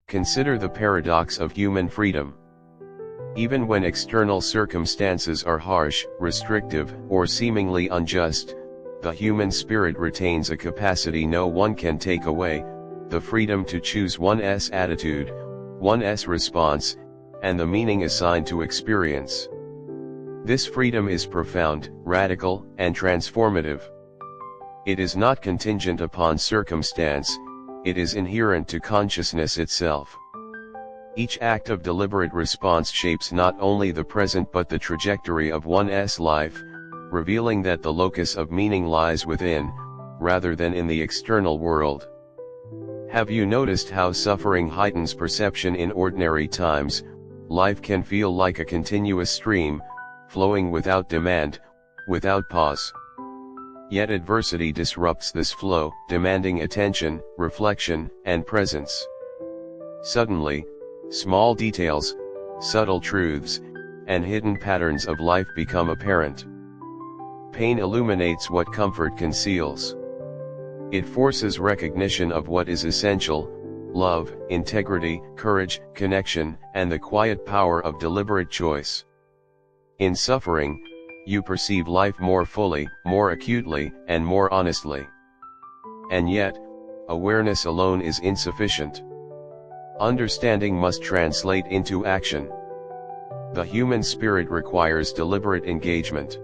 Consider the paradox of human freedom. Even when external circumstances are harsh, restrictive, or seemingly unjust, the human spirit retains a capacity no one can take away, the freedom to choose one's attitude, one's response, and the meaning assigned to experience. This freedom is profound, radical, and transformative. It is not contingent upon circumstance, it is inherent to consciousness itself. Each act of deliberate response shapes not only the present but the trajectory of one's life, revealing that the locus of meaning lies within, rather than in the external world. Have you noticed how suffering heightens perception in ordinary times? Life can feel like a continuous stream, flowing without demand, without pause. Yet adversity disrupts this flow, demanding attention, reflection, and presence. Suddenly, small details, subtle truths, and hidden patterns of life become apparent. Pain illuminates what comfort conceals. It forces recognition of what is essential: love, integrity, courage, connection, and the quiet power of deliberate choice. In suffering, you perceive life more fully, more acutely, and more honestly. And yet, awareness alone is insufficient. Understanding must translate into action. The human spirit requires deliberate engagement.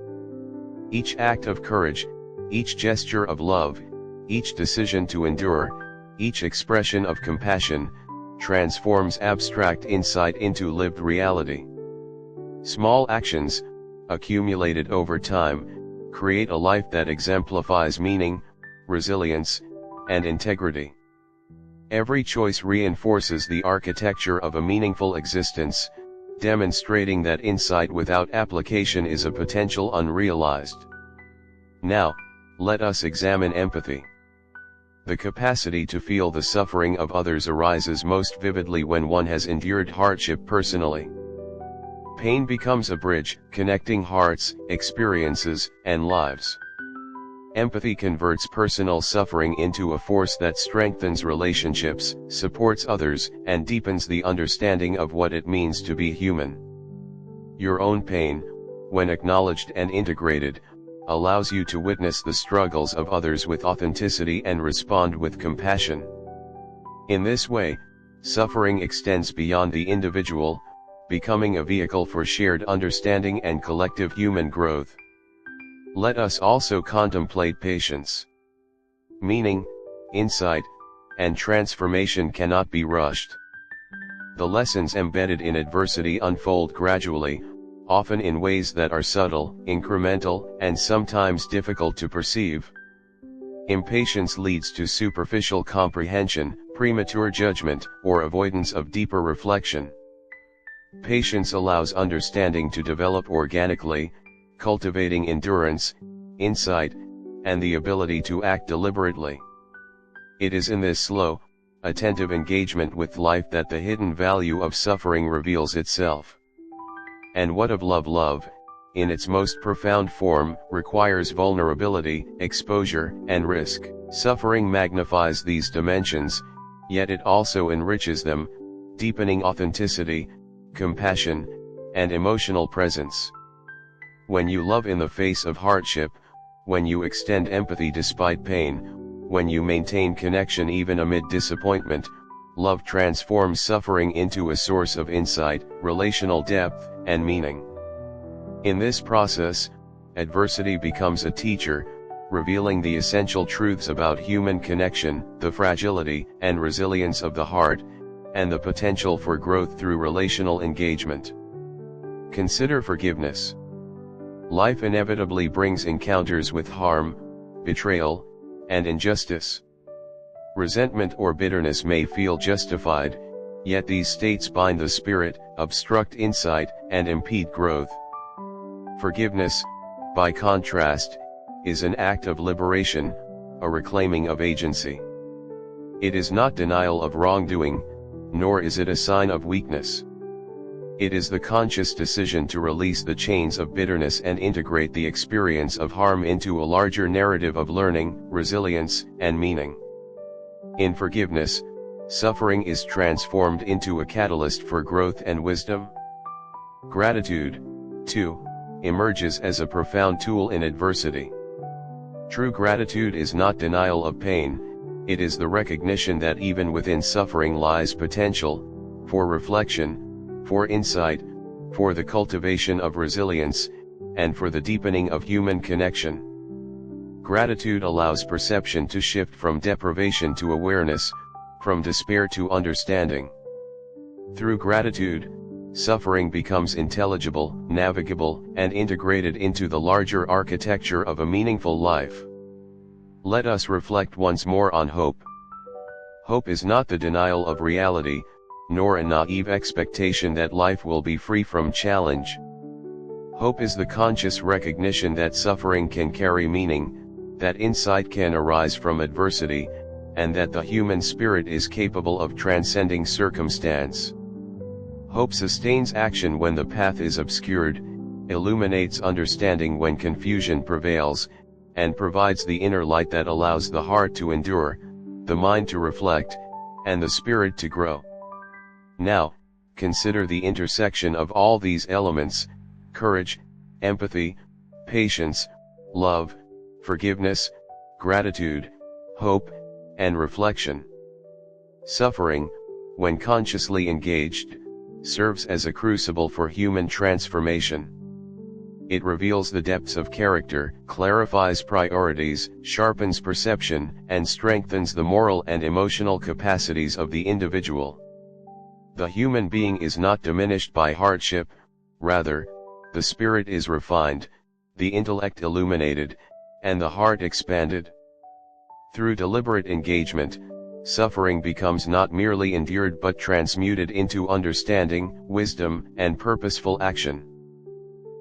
Each act of courage, each gesture of love, each decision to endure, each expression of compassion, transforms abstract insight into lived reality. Small actions, accumulated over time, create a life that exemplifies meaning, resilience, and integrity. Every choice reinforces the architecture of a meaningful existence, demonstrating that insight without application is a potential unrealized. Now, let us examine empathy. The capacity to feel the suffering of others arises most vividly when one has endured hardship personally. Pain becomes a bridge, connecting hearts, experiences, and lives. Empathy converts personal suffering into a force that strengthens relationships, supports others, and deepens the understanding of what it means to be human. Your own pain, when acknowledged and integrated, allows you to witness the struggles of others with authenticity and respond with compassion. In this way, suffering extends beyond the individual, becoming a vehicle for shared understanding and collective human growth. Let us also contemplate patience. Meaning, insight, and transformation cannot be rushed. The lessons embedded in adversity unfold gradually, often in ways that are subtle, incremental, and sometimes difficult to perceive. Impatience leads to superficial comprehension, premature judgment, or avoidance of deeper reflection. Patience allows understanding to develop organically, cultivating endurance, insight, and the ability to act deliberately. It is in this slow, attentive engagement with life that the hidden value of suffering reveals itself. And what of love? Love, in its most profound form, requires vulnerability, exposure, and risk. Suffering magnifies these dimensions, yet it also enriches them, deepening authenticity, compassion, and emotional presence. When you love in the face of hardship, when you extend empathy despite pain, when you maintain connection even amid disappointment, love transforms suffering into a source of insight, relational depth, and meaning. In this process, adversity becomes a teacher, revealing the essential truths about human connection, the fragility and resilience of the heart, and the potential for growth through relational engagement. Consider forgiveness. Life inevitably brings encounters with harm, betrayal, and injustice. Resentment or bitterness may feel justified, yet these states bind the spirit, obstruct insight, and impede growth. Forgiveness, by contrast, is an act of liberation, a reclaiming of agency. It is not denial of wrongdoing, nor is it a sign of weakness. It is the conscious decision to release the chains of bitterness and integrate the experience of harm into a larger narrative of learning, resilience, and meaning. In forgiveness, suffering is transformed into a catalyst for growth and wisdom. Gratitude, 2, emerges as a profound tool in adversity. True gratitude is not denial of pain, it is the recognition that even within suffering lies potential, for reflection, for insight, for the cultivation of resilience, and for the deepening of human connection. Gratitude allows perception to shift from deprivation to awareness, from despair to understanding. Through gratitude, suffering becomes intelligible, navigable, and integrated into the larger architecture of a meaningful life. Let us reflect once more on hope. Hope is not the denial of reality, nor a naive expectation that life will be free from challenge. Hope is the conscious recognition that suffering can carry meaning, that insight can arise from adversity, and that the human spirit is capable of transcending circumstance. Hope sustains action when the path is obscured, illuminates understanding when confusion prevails, and provides the inner light that allows the heart to endure, the mind to reflect, and the spirit to grow. Now, consider the intersection of all these elements: courage, empathy, patience, love, forgiveness, gratitude, hope, and reflection. Suffering, when consciously engaged, serves as a crucible for human transformation. It reveals the depths of character, clarifies priorities, sharpens perception, and strengthens the moral and emotional capacities of the individual. The human being is not diminished by hardship, rather, the spirit is refined, the intellect illuminated, and the heart expanded. Through deliberate engagement, suffering becomes not merely endured but transmuted into understanding, wisdom, and purposeful action.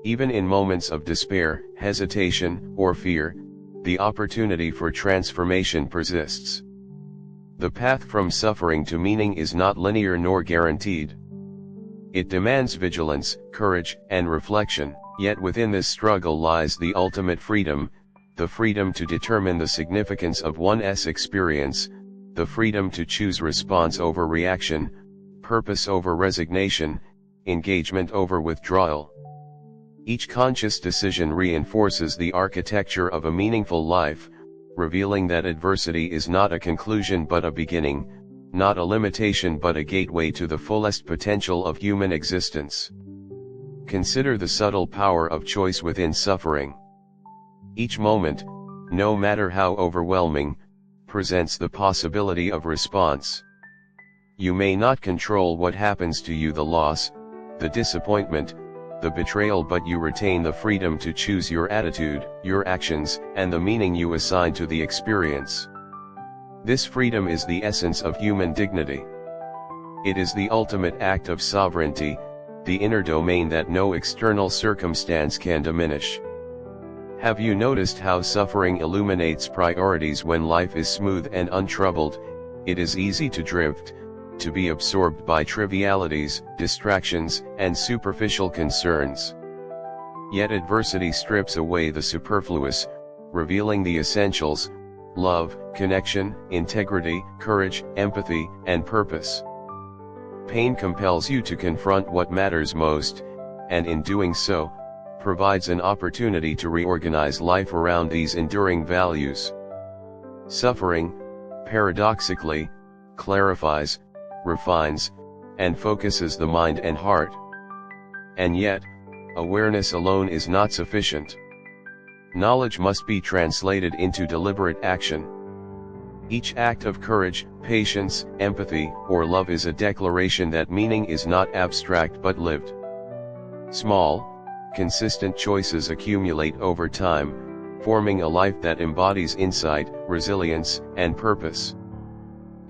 Even in moments of despair, hesitation, or fear, the opportunity for transformation persists. The path from suffering to meaning is not linear nor guaranteed. It demands vigilance, courage, and reflection, yet within this struggle lies the ultimate freedom, the freedom to determine the significance of one's experience, the freedom to choose response over reaction, purpose over resignation, engagement over withdrawal. Each conscious decision reinforces the architecture of a meaningful life, revealing that adversity is not a conclusion but a beginning, not a limitation but a gateway to the fullest potential of human existence. Consider the subtle power of choice within suffering. Each moment, no matter how overwhelming, presents the possibility of response. You may not control what happens to you, the loss, the disappointment, the betrayal, but you retain the freedom to choose your attitude, your actions, and the meaning you assign to the experience. This freedom is the essence of human dignity. It is the ultimate act of sovereignty, the inner domain that no external circumstance can diminish. Have you noticed how suffering illuminates priorities? When life is smooth and untroubled, it is easy to drift, to be absorbed by trivialities, distractions, and superficial concerns. Yet adversity strips away the superfluous, revealing the essentials: love, connection, integrity, courage, empathy, and purpose. Pain compels you to confront what matters most, and in doing so, provides an opportunity to reorganize life around these enduring values. Suffering, paradoxically, clarifies, refines, and focuses the mind and heart. And yet, awareness alone is not sufficient. Knowledge must be translated into deliberate action. Each act of courage, patience, empathy, or love is a declaration that meaning is not abstract but lived. Small, consistent choices accumulate over time, forming a life that embodies insight, resilience, and purpose.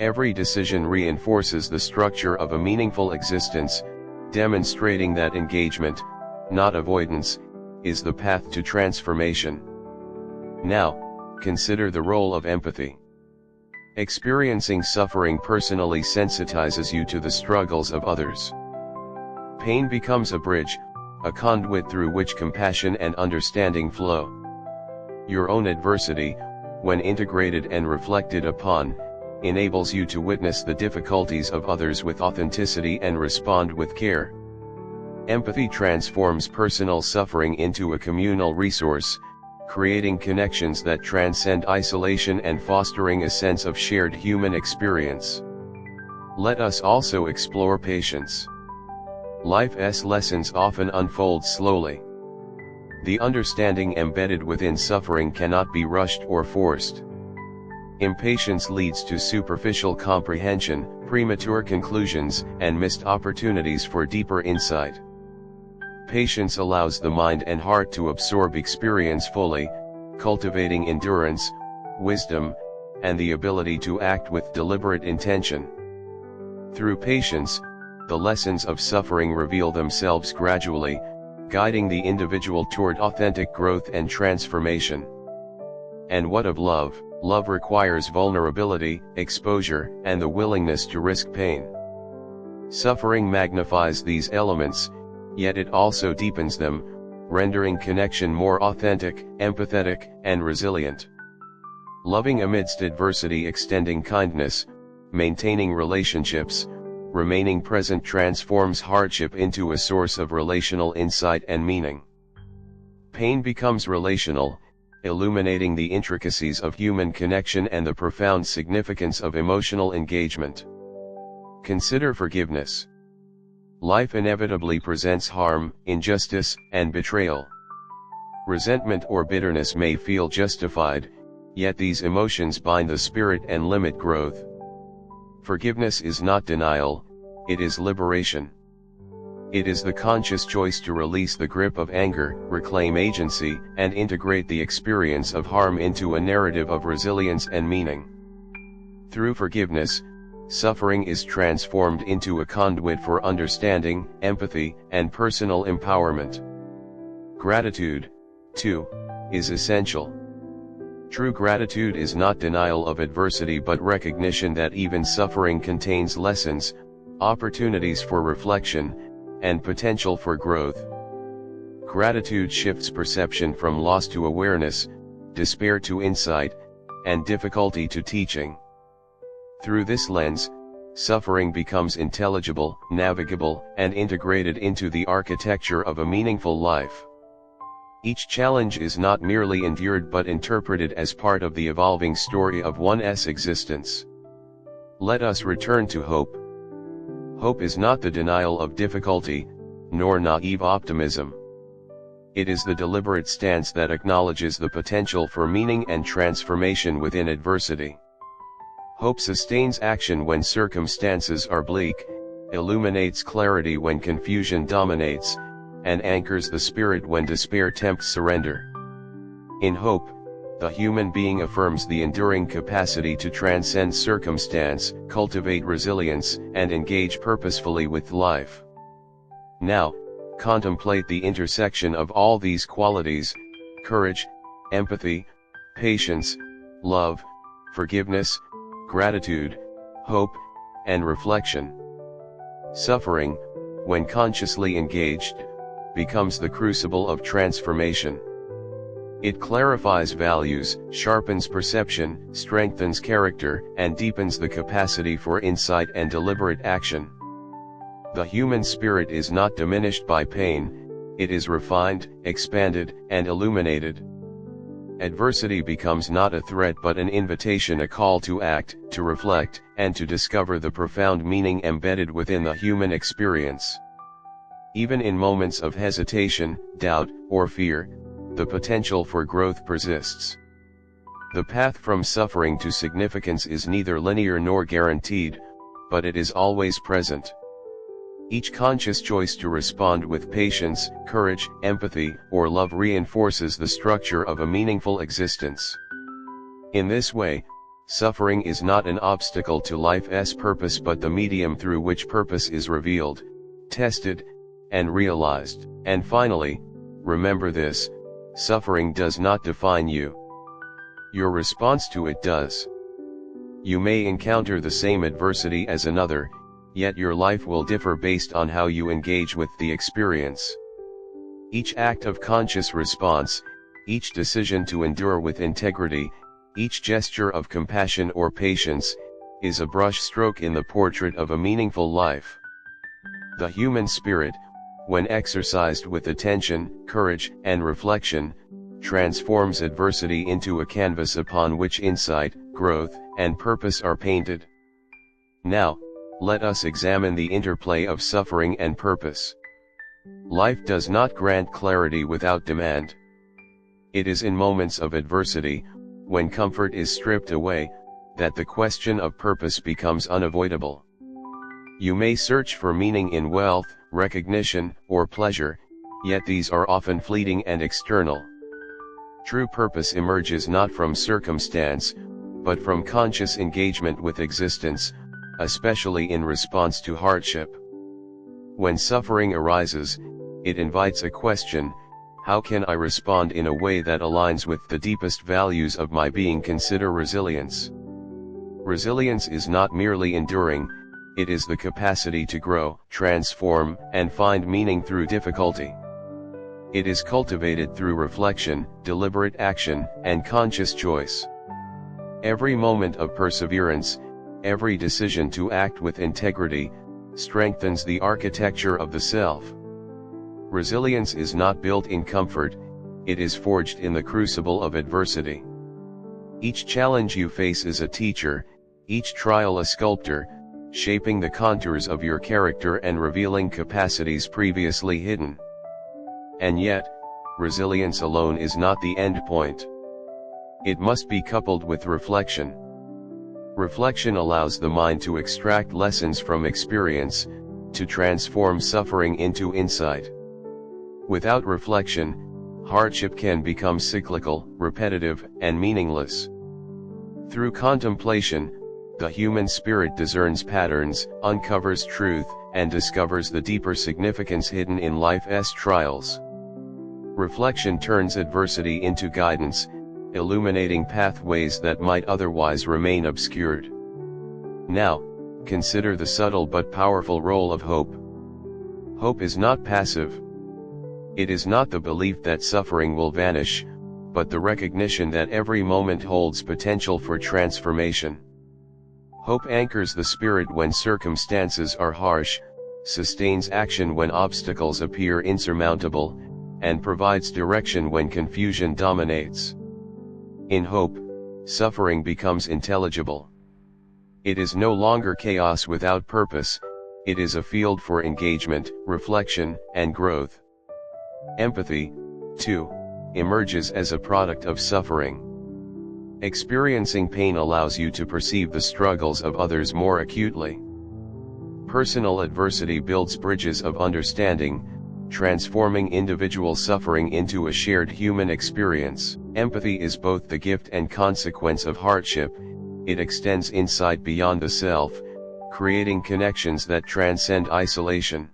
Every decision reinforces the structure of a meaningful existence, demonstrating that engagement, not avoidance, is the path to transformation. Now, consider the role of empathy. Experiencing suffering personally sensitizes you to the struggles of others. Pain becomes a bridge, a conduit through which compassion and understanding flow. Your own adversity, when integrated and reflected upon, enables you to witness the difficulties of others with authenticity and respond with care. Empathy transforms personal suffering into a communal resource, creating connections that transcend isolation and fostering a sense of shared human experience. Let us also explore patience. Life's lessons often unfold slowly. The understanding embedded within suffering cannot be rushed or forced. Impatience leads to superficial comprehension, premature conclusions, and missed opportunities for deeper insight. Patience allows the mind and heart to absorb experience fully, cultivating endurance, wisdom, and the ability to act with deliberate intention. Through patience, the lessons of suffering reveal themselves gradually, guiding the individual toward authentic growth and transformation. And what of love? Love requires vulnerability, exposure, and the willingness to risk pain. Suffering magnifies these elements, yet it also deepens them, rendering connection more authentic, empathetic, and resilient. Loving amidst adversity, extending kindness, maintaining relationships, remaining present transforms hardship into a source of relational insight and meaning. Pain becomes relational, illuminating the intricacies of human connection and the profound significance of emotional engagement. Consider forgiveness. Life inevitably presents harm, injustice, and betrayal. Resentment or bitterness may feel justified, yet these emotions bind the spirit and limit growth. Forgiveness is not denial, it is liberation. It is the conscious choice to release the grip of anger, reclaim agency, and integrate the experience of harm into a narrative of resilience and meaning. Through forgiveness, suffering is transformed into a conduit for understanding, empathy, and personal empowerment. Gratitude, too, is essential. True gratitude is not denial of adversity but recognition that even suffering contains lessons, opportunities for reflection, and potential for growth. Gratitude shifts perception from loss to awareness, despair to insight, and difficulty to teaching. Through this lens, suffering becomes intelligible, navigable, and integrated into the architecture of a meaningful life. Each challenge is not merely endured but interpreted as part of the evolving story of one's existence. Let us return to hope. Hope is not the denial of difficulty, nor naive optimism. It is the deliberate stance that acknowledges the potential for meaning and transformation within adversity. Hope sustains action when circumstances are bleak, illuminates clarity when confusion dominates, and anchors the spirit when despair tempts surrender. In hope, the human being affirms the enduring capacity to transcend circumstance, cultivate resilience, and engage purposefully with life. Now, contemplate the intersection of all these qualities: courage, empathy, patience, love, forgiveness, gratitude, hope, and reflection. Suffering, when consciously engaged, becomes the crucible of transformation. It clarifies values, sharpens perception, strengthens character, and deepens the capacity for insight and deliberate action. The human spirit is not diminished by pain, it is refined, expanded, and illuminated. Adversity becomes not a threat but an invitation, a call to act, to reflect, and to discover the profound meaning embedded within the human experience. Even in moments of hesitation, doubt, or fear, the potential for growth persists. The path from suffering to significance is neither linear nor guaranteed, but it is always present. Each conscious choice to respond with patience, courage, empathy, or love reinforces the structure of a meaningful existence. In this way, suffering is not an obstacle to life's purpose but the medium through which purpose is revealed, tested, and realized. And finally, remember this: suffering does not define you. Your response to it does. You may encounter the same adversity as another, yet your life will differ based on how you engage with the experience. Each act of conscious response, each decision to endure with integrity, each gesture of compassion or patience, is a brush stroke in the portrait of a meaningful life. The human spirit, when exercised with attention, courage, and reflection, transforms adversity into a canvas upon which insight, growth, and purpose are painted. Now, let us examine the interplay of suffering and purpose. Life does not grant clarity without demand. It is in moments of adversity, when comfort is stripped away, that the question of purpose becomes unavoidable. You may search for meaning in wealth, recognition, or pleasure, yet these are often fleeting and external. True purpose emerges not from circumstance, but from conscious engagement with existence, especially in response to hardship. When suffering arises, it invites a question: how can I respond in a way that aligns with the deepest values of my being? Consider resilience. Resilience is not merely enduring, it is the capacity to grow, transform, and find meaning through difficulty. It is cultivated through reflection, deliberate action, and conscious choice. Every moment of perseverance, every decision to act with integrity, strengthens the architecture of the self. Resilience is not built in comfort, it is forged in the crucible of adversity. Each challenge you face is a teacher, each trial a sculptor, shaping the contours of your character and revealing capacities previously hidden. And yet, resilience alone is not the end point. It must be coupled with reflection. Reflection allows the mind to extract lessons from experience, to transform suffering into insight. Without reflection, hardship can become cyclical, repetitive, and meaningless. Through contemplation, the human spirit discerns patterns, uncovers truth, and discovers the deeper significance hidden in life's trials. Reflection turns adversity into guidance, illuminating pathways that might otherwise remain obscured. Now, consider the subtle but powerful role of hope. Hope is not passive. It is not the belief that suffering will vanish, but the recognition that every moment holds potential for transformation. Hope anchors the spirit when circumstances are harsh, sustains action when obstacles appear insurmountable, and provides direction when confusion dominates. In hope, suffering becomes intelligible. It is no longer chaos without purpose, it is a field for engagement, reflection, and growth. Empathy, too, emerges as a product of suffering. Experiencing pain allows you to perceive the struggles of others more acutely. Personal adversity builds bridges of understanding, transforming individual suffering into a shared human experience. Empathy is both the gift and consequence of hardship. It extends insight beyond the self, creating connections that transcend isolation.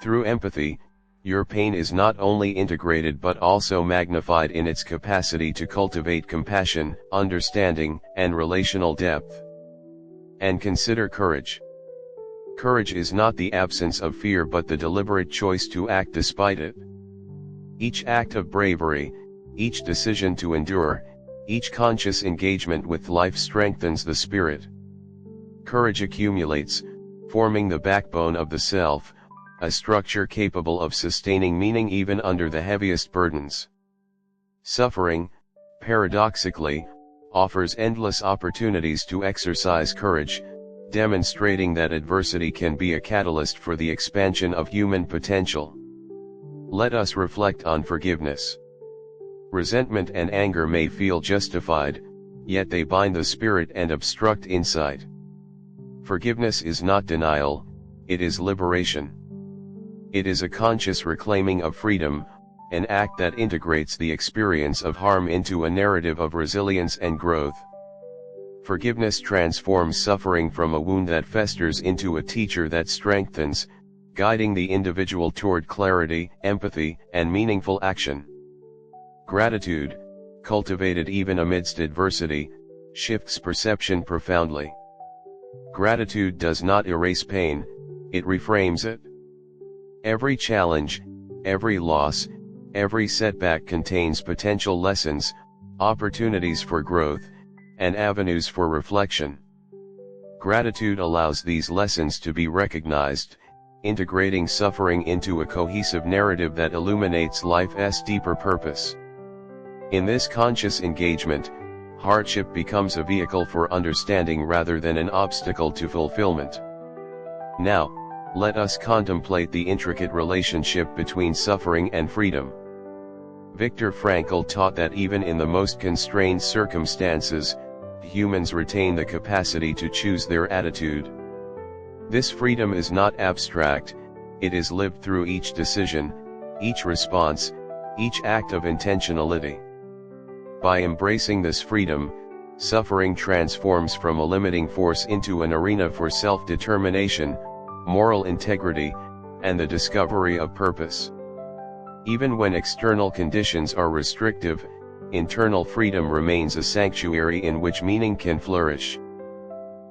Through empathy, your pain is not only integrated but also magnified in its capacity to cultivate compassion, understanding, and relational depth. And consider courage. Courage is not the absence of fear but the deliberate choice to act despite it. Each act of bravery, each decision to endure, each conscious engagement with life strengthens the spirit. Courage accumulates, forming the backbone of the self, a structure capable of sustaining meaning even under the heaviest burdens. Suffering, paradoxically, offers endless opportunities to exercise courage, demonstrating that adversity can be a catalyst for the expansion of human potential. Let us reflect on forgiveness. Resentment and anger may feel justified, yet they bind the spirit and obstruct insight. Forgiveness is not denial, it is liberation. It is a conscious reclaiming of freedom, an act that integrates the experience of harm into a narrative of resilience and growth. Forgiveness transforms suffering from a wound that festers into a teacher that strengthens, guiding the individual toward clarity, empathy, and meaningful action. Gratitude, cultivated even amidst adversity, shifts perception profoundly. Gratitude does not erase pain, it reframes it. Every challenge, every loss, every setback contains potential lessons, opportunities for growth, and avenues for reflection. Gratitude allows these lessons to be recognized, integrating suffering into a cohesive narrative that illuminates life's deeper purpose. In this conscious engagement, hardship becomes a vehicle for understanding rather than an obstacle to fulfillment. Now, let us contemplate the intricate relationship between suffering and freedom. Viktor Frankl taught that even in the most constrained circumstances, humans retain the capacity to choose their attitude. This freedom is not abstract, it is lived through each decision, each response, each act of intentionality. By embracing this freedom, suffering transforms from a limiting force into an arena for self-determination, moral integrity, and the discovery of purpose. Even when external conditions are restrictive, internal freedom remains a sanctuary in which meaning can flourish.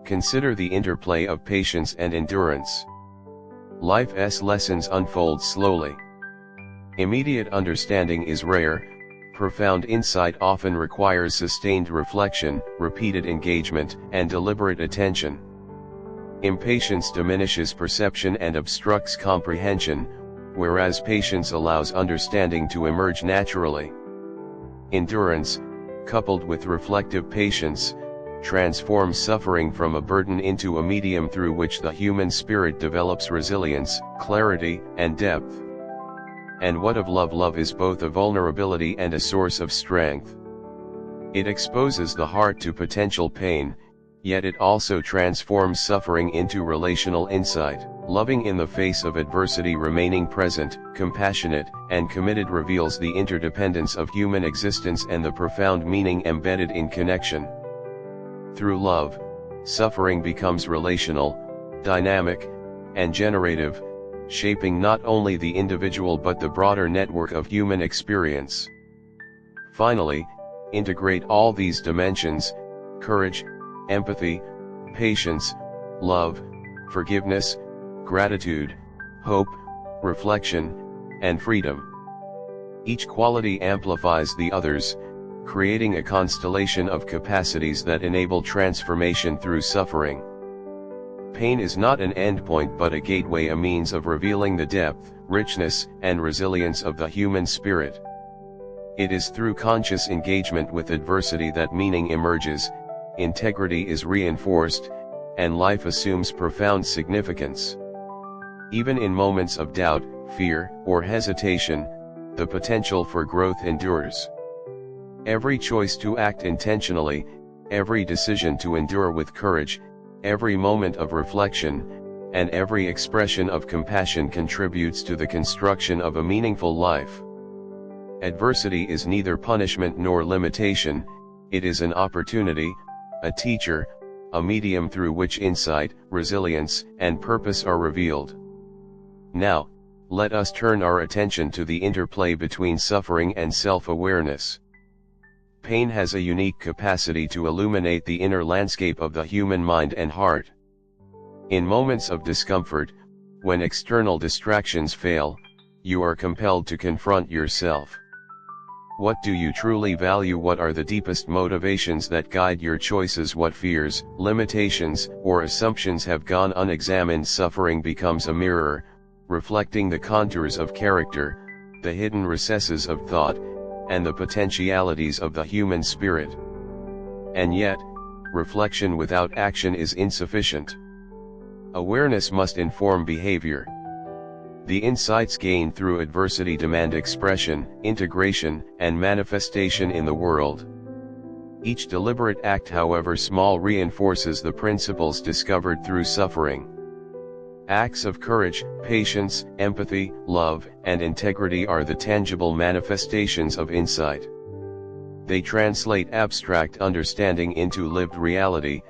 Consider the interplay of patience and endurance. Life's lessons unfold slowly. Immediate understanding is rare, profound insight often requires sustained reflection, repeated engagement, and deliberate attention. Impatience diminishes perception and obstructs comprehension, whereas patience allows understanding to emerge naturally. Endurance, coupled with reflective patience, transforms suffering from a burden into a medium through which the human spirit develops resilience, clarity, and depth. And what of love? Love is both a vulnerability and a source of strength. It exposes the heart to potential pain, yet it also transforms suffering into relational insight. Loving in the face of adversity, remaining present, compassionate, and committed reveals the interdependence of human existence and the profound meaning embedded in connection. Through love, suffering becomes relational, dynamic, and generative, shaping not only the individual but the broader network of human experience. Finally, integrate all these dimensions: courage, empathy, patience, love, forgiveness, gratitude, hope, reflection, and freedom. Each quality amplifies the others, creating a constellation of capacities that enable transformation through suffering. Pain is not an endpoint but a gateway, a means of revealing the depth, richness, and resilience of the human spirit. It is through conscious engagement with adversity that meaning emerges, integrity is reinforced, and life assumes profound significance. Even in moments of doubt, fear, or hesitation, the potential for growth endures. Every choice to act intentionally, every decision to endure with courage, every moment of reflection, and every expression of compassion contributes to the construction of a meaningful life. Adversity is neither punishment nor limitation, it is an opportunity, a teacher, a medium through which insight, resilience, and purpose are revealed. Now, let us turn our attention to the interplay between suffering and self-awareness. Pain has a unique capacity to illuminate the inner landscape of the human mind and heart. In moments of discomfort, when external distractions fail, you are compelled to confront yourself. What do you truly value? What are the deepest motivations that guide your choices? What fears, limitations, or assumptions have gone unexamined? Suffering becomes a mirror, reflecting the contours of character, the hidden recesses of thought, and the potentialities of the human spirit. And yet, reflection without action is insufficient. Awareness must inform behavior. The insights gained through adversity demand expression, integration, and manifestation in the world. Each deliberate act, however small, reinforces the principles discovered through suffering. Acts of courage, patience, empathy, love, and integrity are the tangible manifestations of insight. They translate abstract understanding into lived reality,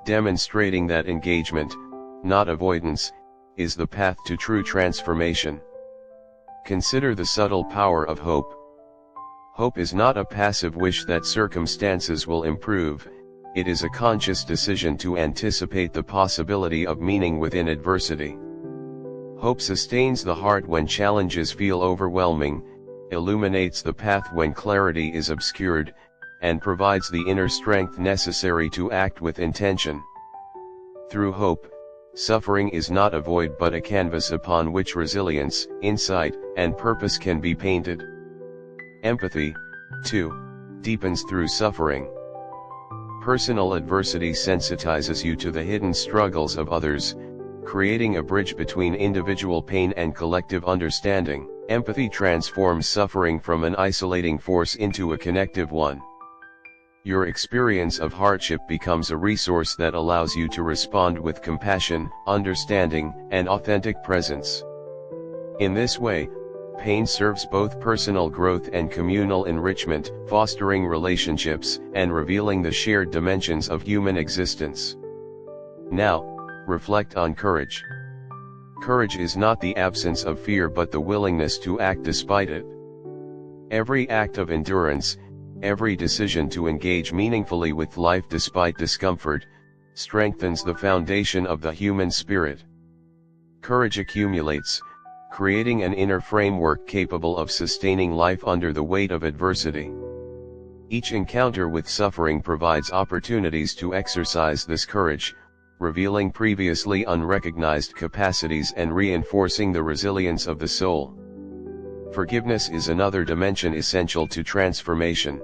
demonstrating that engagement, not avoidance, is the path to true transformation. Consider the subtle power of hope. Hope is not a passive wish that circumstances will improve, it is a conscious decision to anticipate the possibility of meaning within adversity. Hope sustains the heart when challenges feel overwhelming, illuminates the path when clarity is obscured, and provides the inner strength necessary to act with intention. Through hope, suffering is not a void but a canvas upon which resilience, insight, and purpose can be painted. Empathy, too, deepens through suffering. Personal adversity sensitizes you to the hidden struggles of others, creating a bridge between individual pain and collective understanding. Empathy transforms suffering from an isolating force into a connective one. Your experience of hardship becomes a resource that allows you to respond with compassion, understanding, and authentic presence. In this way, pain serves both personal growth and communal enrichment, fostering relationships and revealing the shared dimensions of human existence. Now, reflect on courage. Courage is not the absence of fear but the willingness to act despite it. Every act of endurance, every decision to engage meaningfully with life despite discomfort, strengthens the foundation of the human spirit. Courage accumulates, creating an inner framework capable of sustaining life under the weight of adversity. Each encounter with suffering provides opportunities to exercise this courage, revealing previously unrecognized capacities and reinforcing the resilience of the soul. Forgiveness is another dimension essential to transformation.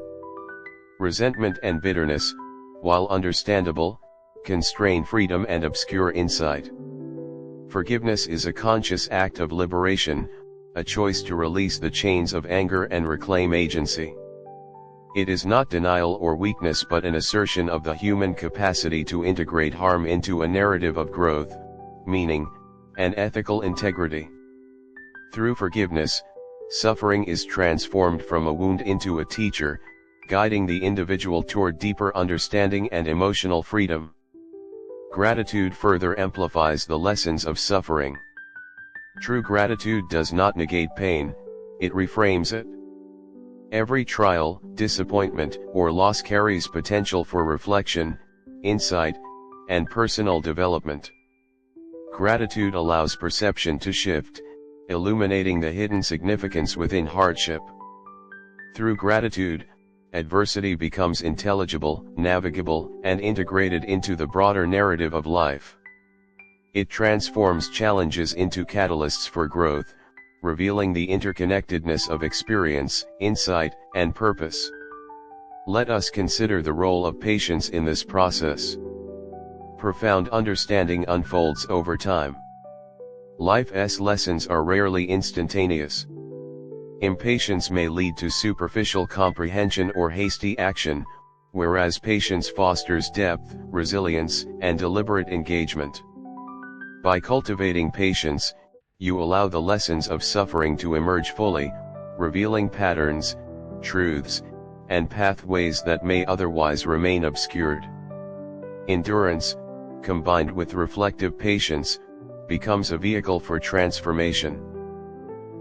Resentment and bitterness, while understandable, constrain freedom and obscure insight. Forgiveness is a conscious act of liberation, a choice to release the chains of anger and reclaim agency. It is not denial or weakness but an assertion of the human capacity to integrate harm into a narrative of growth, meaning, and ethical integrity. Through forgiveness, suffering is transformed from a wound into a teacher, guiding the individual toward deeper understanding and emotional freedom. Gratitude further amplifies the lessons of suffering. True gratitude does not negate pain, it reframes it. Every trial, disappointment, or loss carries potential for reflection, insight, and personal development. Gratitude allows perception to shift, illuminating the hidden significance within hardship. Through gratitude, adversity becomes intelligible, navigable, and integrated into the broader narrative of life. It transforms challenges into catalysts for growth, revealing the interconnectedness of experience, insight, and purpose. Let us consider the role of patience in this process. Profound understanding unfolds over time. Life's lessons are rarely instantaneous. Impatience may lead to superficial comprehension or hasty action, whereas patience fosters depth, resilience, and deliberate engagement. By cultivating patience, you allow the lessons of suffering to emerge fully, revealing patterns, truths, and pathways that may otherwise remain obscured. Endurance, combined with reflective patience, becomes a vehicle for transformation.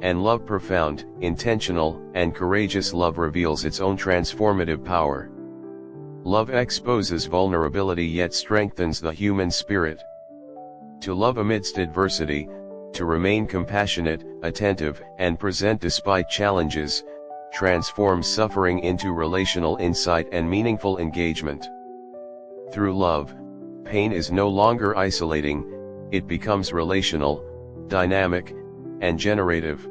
And love, profound, intentional, and courageous love, reveals its own transformative power. Love exposes vulnerability yet strengthens the human spirit. To love amidst adversity, to remain compassionate, attentive, and present despite challenges, transforms suffering into relational insight and meaningful engagement. Through love, pain is no longer isolating, it becomes relational, dynamic, and generative.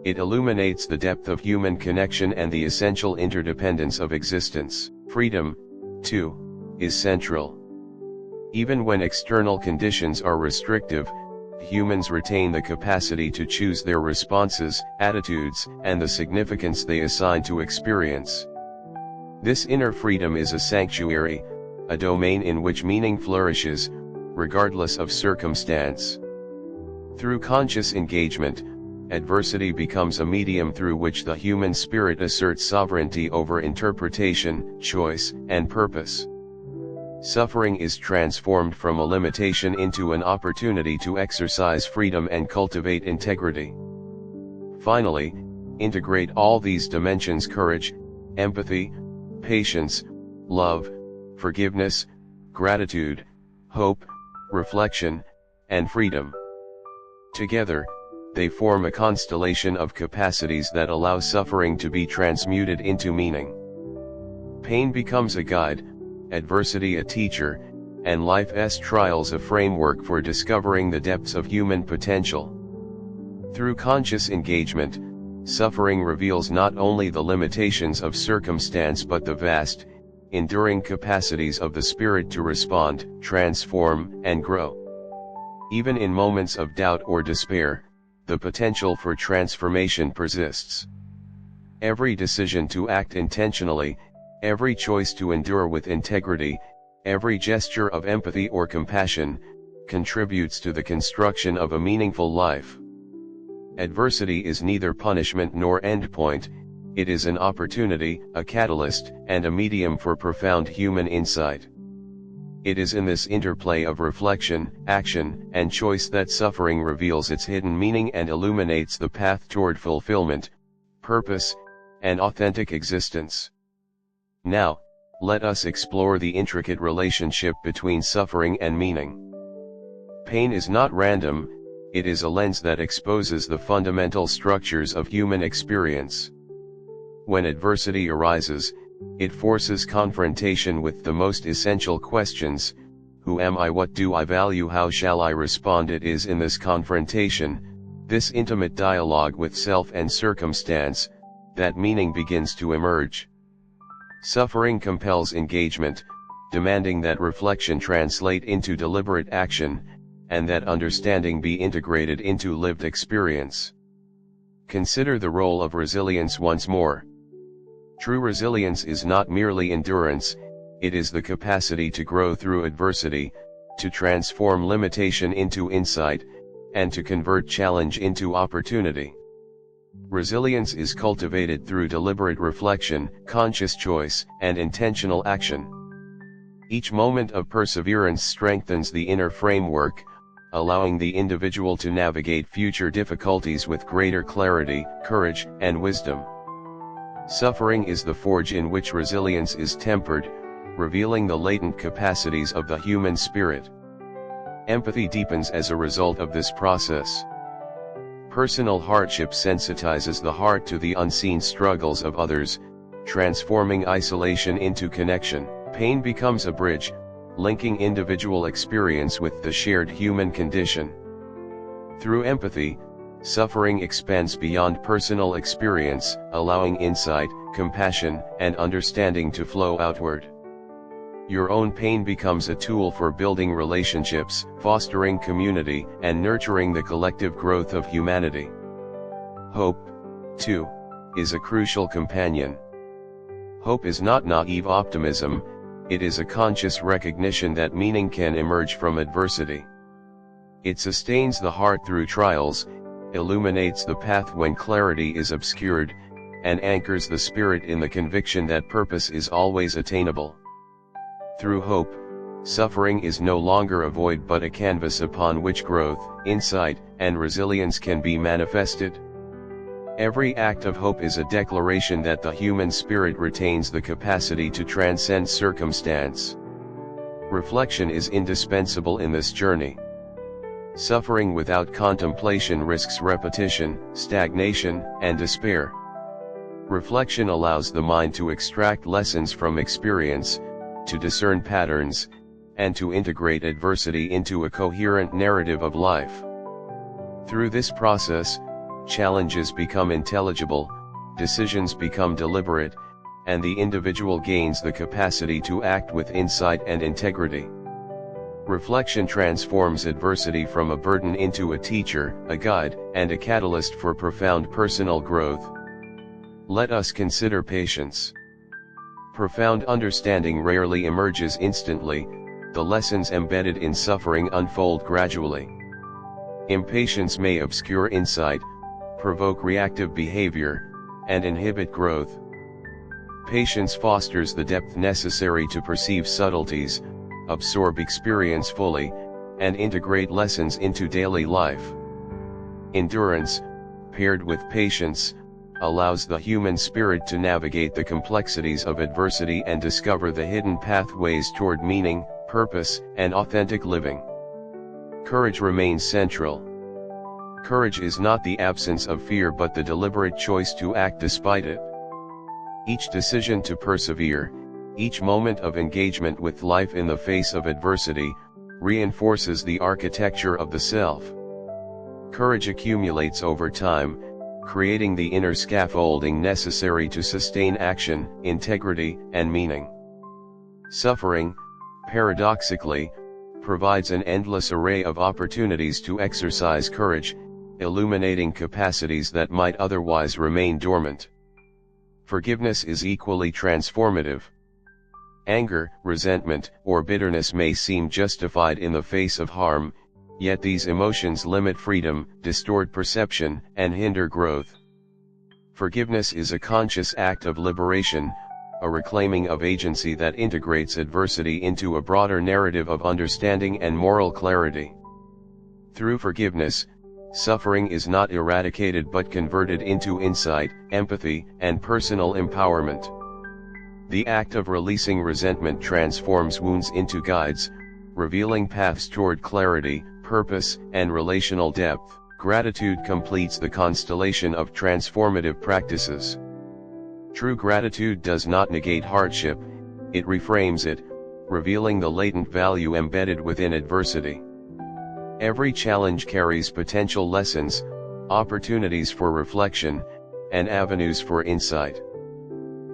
It illuminates the depth of human connection and the essential interdependence of existence. Freedom, too, is central. Even when external conditions are restrictive, humans retain the capacity to choose their responses, attitudes, and the significance they assign to experience. This inner freedom is a sanctuary, a domain in which meaning flourishes, regardless of circumstance. Through conscious engagement, adversity becomes a medium through which the human spirit asserts sovereignty over interpretation, choice, and purpose. Suffering is transformed from a limitation into an opportunity to exercise freedom and cultivate integrity. Finally, integrate all these dimensions: courage, empathy, patience, love, forgiveness, gratitude, hope, reflection, and freedom. Together, they form a constellation of capacities that allow suffering to be transmuted into meaning. Pain becomes a guide, adversity a teacher, and life's trials a framework for discovering the depths of human potential. Through conscious engagement, suffering reveals not only the limitations of circumstance but the vast, enduring capacities of the spirit to respond, transform, and grow. Even in moments of doubt or despair, the potential for transformation persists. Every decision to act intentionally, every choice to endure with integrity, every gesture of empathy or compassion, contributes to the construction of a meaningful life. Adversity is neither punishment nor endpoint, it is an opportunity, a catalyst, and a medium for profound human insight. It is in this interplay of reflection, action, and choice that suffering reveals its hidden meaning and illuminates the path toward fulfillment, purpose, and authentic existence. Now, let us explore the intricate relationship between suffering and meaning. Pain is not random, it is a lens that exposes the fundamental structures of human experience. When adversity arises, it forces confrontation with the most essential questions: who am I, what do I value, how shall I respond? It is in this confrontation, this intimate dialogue with self and circumstance, that meaning begins to emerge. Suffering compels engagement, demanding that reflection translate into deliberate action, and that understanding be integrated into lived experience. Consider the role of resilience once more. True resilience is not merely endurance, it is the capacity to grow through adversity, to transform limitation into insight, and to convert challenge into opportunity. Resilience is cultivated through deliberate reflection, conscious choice, and intentional action. Each moment of perseverance strengthens the inner framework, allowing the individual to navigate future difficulties with greater clarity, courage, and wisdom. Suffering is the forge in which resilience is tempered, revealing the latent capacities of the human spirit. Empathy deepens as a result of this process. Personal hardship sensitizes the heart to the unseen struggles of others, transforming isolation into connection. Pain becomes a bridge, linking individual experience with the shared human condition. Through empathy, suffering expands beyond personal experience, allowing insight, compassion, and understanding to flow outward. Your own pain becomes a tool for building relationships, fostering community, and nurturing the collective growth of humanity. Hope, too, is a crucial companion. Hope is not naive optimism, it is a conscious recognition that meaning can emerge from adversity. It sustains the heart through trials, illuminates the path when clarity is obscured, and anchors the spirit in the conviction that purpose is always attainable. Through hope, suffering is no longer a void but a canvas upon which growth, insight, and resilience can be manifested. Every act of hope is a declaration that the human spirit retains the capacity to transcend circumstance. Reflection is indispensable in this journey. Suffering without contemplation risks repetition, stagnation, and despair. Reflection allows the mind to extract lessons from experience, to discern patterns, and to integrate adversity into a coherent narrative of life. Through this process, challenges become intelligible, decisions become deliberate, and the individual gains the capacity to act with insight and integrity. Reflection transforms adversity from a burden into a teacher, a guide, and a catalyst for profound personal growth. Let us consider patience. Profound understanding rarely emerges instantly, the lessons embedded in suffering unfold gradually. Impatience may obscure insight, provoke reactive behavior, and inhibit growth. Patience fosters the depth necessary to perceive subtleties, absorb experience fully, and integrate lessons into daily life. Endurance, paired with patience, allows the human spirit to navigate the complexities of adversity and discover the hidden pathways toward meaning, purpose, and authentic living. Courage remains central. Courage is not the absence of fear but the deliberate choice to act despite it. Each decision to persevere, Each moment of engagement with life in the face of adversity reinforces the architecture of the self. Courage accumulates over time, creating the inner scaffolding necessary to sustain action, integrity, and meaning. Suffering, paradoxically, provides an endless array of opportunities to exercise courage, illuminating capacities that might otherwise remain dormant. Forgiveness is equally transformative. Anger, resentment, or bitterness may seem justified in the face of harm, yet these emotions limit freedom, distort perception, and hinder growth. Forgiveness is a conscious act of liberation, a reclaiming of agency that integrates adversity into a broader narrative of understanding and moral clarity. Through forgiveness, suffering is not eradicated but converted into insight, empathy, and personal empowerment. The act of releasing resentment transforms wounds into guides, revealing paths toward clarity, purpose, and relational depth. Gratitude completes the constellation of transformative practices. True gratitude does not negate hardship, it reframes it, revealing the latent value embedded within adversity. Every challenge carries potential lessons, opportunities for reflection, and avenues for insight.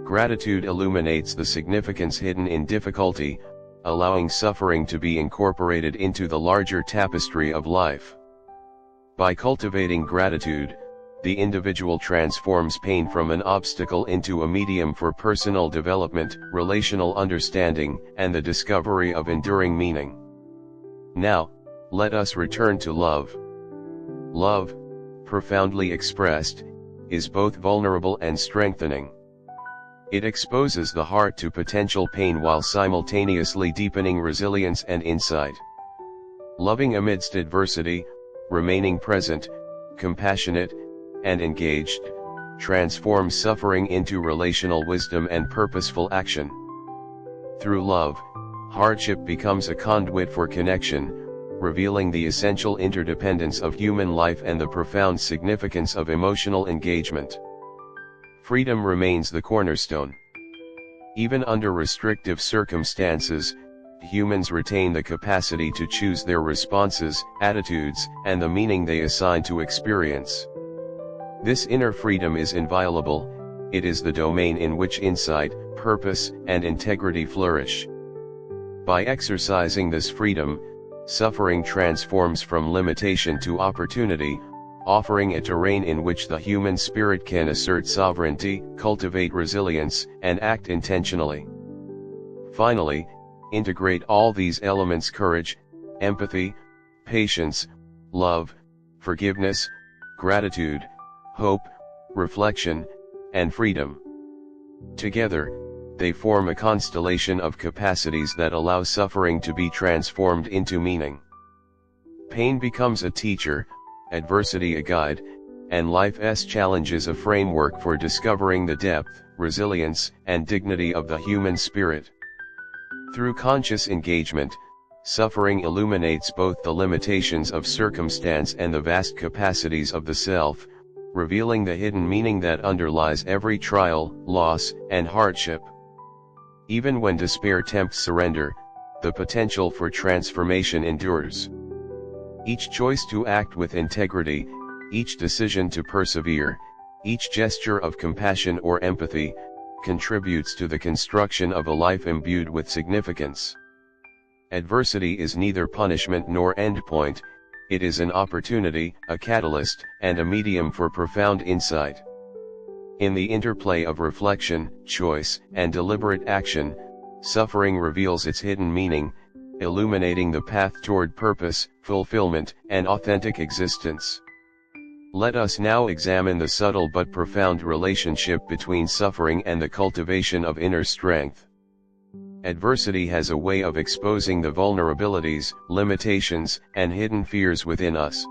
Gratitude illuminates the significance hidden in difficulty, allowing suffering to be incorporated into the larger tapestry of life. By cultivating gratitude, the individual transforms pain from an obstacle into a medium for personal development, relational understanding, and the discovery of enduring meaning. Now, let us return to love. Love, profoundly expressed, is both vulnerable and strengthening. It exposes the heart to potential pain while simultaneously deepening resilience and insight. Loving amidst adversity, remaining present, compassionate, and engaged, transforms suffering into relational wisdom and purposeful action. Through love, hardship becomes a conduit for connection, revealing the essential interdependence of human life and the profound significance of emotional engagement. Freedom remains the cornerstone. Even under restrictive circumstances, humans retain the capacity to choose their responses, attitudes, and the meaning they assign to experience. This inner freedom is inviolable, it is the domain in which insight, purpose, and integrity flourish. By exercising this freedom, suffering transforms from limitation to opportunity, offering a terrain in which the human spirit can assert sovereignty, cultivate resilience, and act intentionally. Finally, integrate all these elements: courage, empathy, patience, love, forgiveness, gratitude, hope, reflection, and freedom. Together, they form a constellation of capacities that allow suffering to be transformed into meaning. Pain becomes a teacher, adversity a guide, and life's challenges a framework for discovering the depth, resilience, and dignity of the human spirit. Through conscious engagement, suffering illuminates both the limitations of circumstance and the vast capacities of the self, revealing the hidden meaning that underlies every trial, loss, and hardship. Even when despair tempts surrender, the potential for transformation endures. Each choice to act with integrity, each decision to persevere, each gesture of compassion or empathy, contributes to the construction of a life imbued with significance. Adversity is neither punishment nor endpoint, it is an opportunity, a catalyst, and a medium for profound insight. In the interplay of reflection, choice, and deliberate action, suffering reveals its hidden meaning, illuminating the path toward purpose, fulfillment, and authentic existence. Let us now examine the subtle but profound relationship between suffering and the cultivation of inner strength. Adversity has a way of exposing the vulnerabilities, limitations, and hidden fears within us.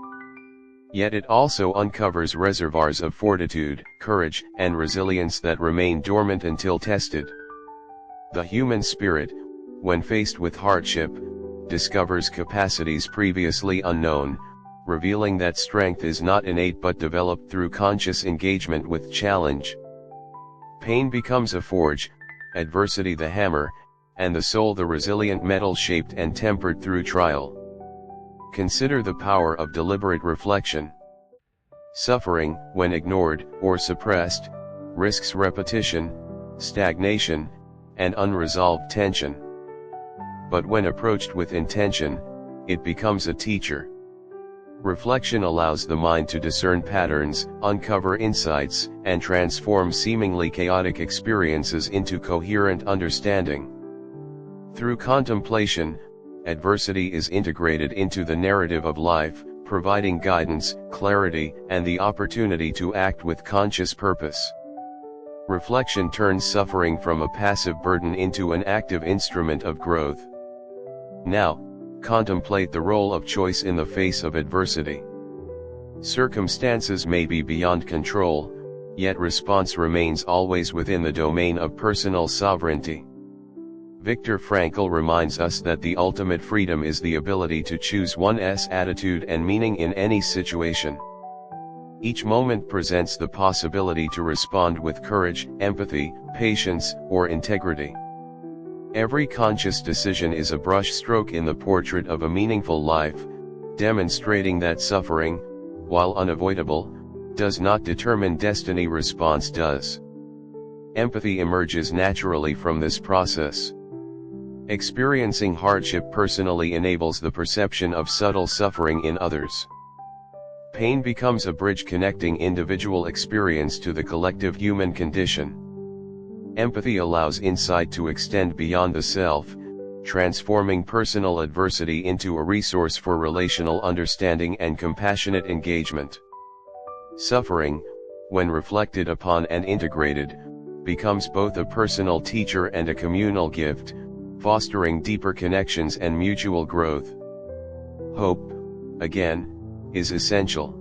Yet it also uncovers reservoirs of fortitude, courage, and resilience that remain dormant until tested. The human spirit, when faced with hardship, discovers capacities previously unknown, revealing that strength is not innate but developed through conscious engagement with challenge. Pain becomes a forge, adversity the hammer, and the soul the resilient metal shaped and tempered through trial. Consider the power of deliberate reflection. Suffering, when ignored or suppressed, risks repetition, stagnation, and unresolved tension. But when approached with intention, it becomes a teacher. Reflection allows the mind to discern patterns, uncover insights, and transform seemingly chaotic experiences into coherent understanding. Through contemplation, adversity is integrated into the narrative of life, providing guidance, clarity, and the opportunity to act with conscious purpose. Reflection turns suffering from a passive burden into an active instrument of growth. Now, contemplate the role of choice in the face of adversity. Circumstances may be beyond control, yet response remains always within the domain of personal sovereignty. Viktor Frankl reminds us that the ultimate freedom is the ability to choose one's attitude and meaning in any situation. Each moment presents the possibility to respond with courage, empathy, patience, or integrity. Every conscious decision is a brushstroke in the portrait of a meaningful life, demonstrating that suffering, while unavoidable, does not determine destiny. Response does. Empathy emerges naturally from this process. Experiencing hardship personally enables the perception of subtle suffering in others. Pain becomes a bridge connecting individual experience to the collective human condition. Empathy allows insight to extend beyond the self, transforming personal adversity into a resource for relational understanding and compassionate engagement. Suffering, when reflected upon and integrated, becomes both a personal teacher and a communal gift, fostering deeper connections and mutual growth. Hope, again, is essential.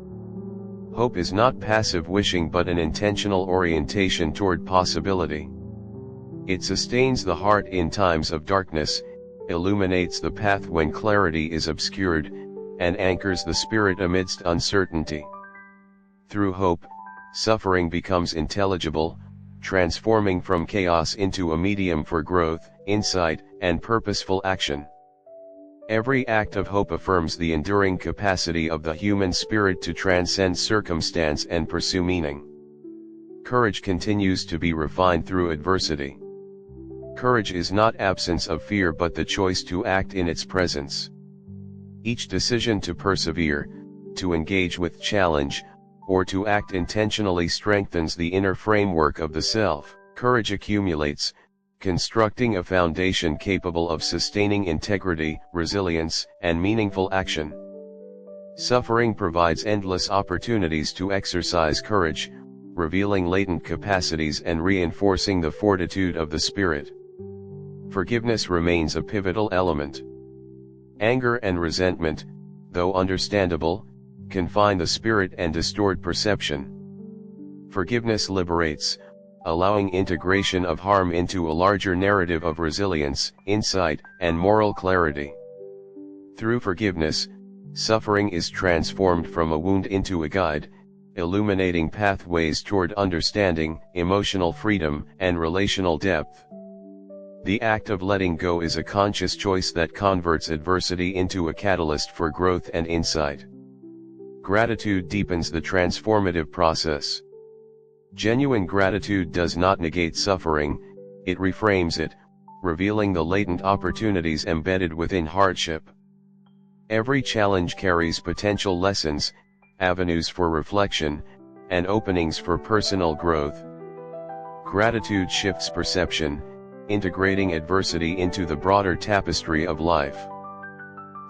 Hope is not passive wishing but an intentional orientation toward possibility. It sustains the heart in times of darkness, illuminates the path when clarity is obscured, and anchors the spirit amidst uncertainty. Through hope, suffering becomes intelligible, transforming from chaos into a medium for growth, insight, and purposeful action. Every act of hope affirms the enduring capacity of the human spirit to transcend circumstance and pursue meaning. Courage continues to be refined through adversity. Courage is not absence of fear but the choice to act in its presence. Each decision to persevere, to engage with challenge, or to act intentionally strengthens the inner framework of the self. Courage accumulates, constructing a foundation capable of sustaining integrity, resilience, and meaningful action. Suffering provides endless opportunities to exercise courage, revealing latent capacities and reinforcing the fortitude of the spirit. Forgiveness remains a pivotal element. Anger and resentment, though understandable, confine the spirit and distort perception. Forgiveness liberates, allowing integration of harm into a larger narrative of resilience, insight, and moral clarity. Through forgiveness, suffering is transformed from a wound into a guide, illuminating pathways toward understanding, emotional freedom, and relational depth. The act of letting go is a conscious choice that converts adversity into a catalyst for growth and insight. Gratitude deepens the transformative process. Genuine gratitude does not negate suffering, it reframes it, revealing the latent opportunities embedded within hardship. Every challenge carries potential lessons, avenues for reflection, and openings for personal growth. Gratitude shifts perception, integrating adversity into the broader tapestry of life.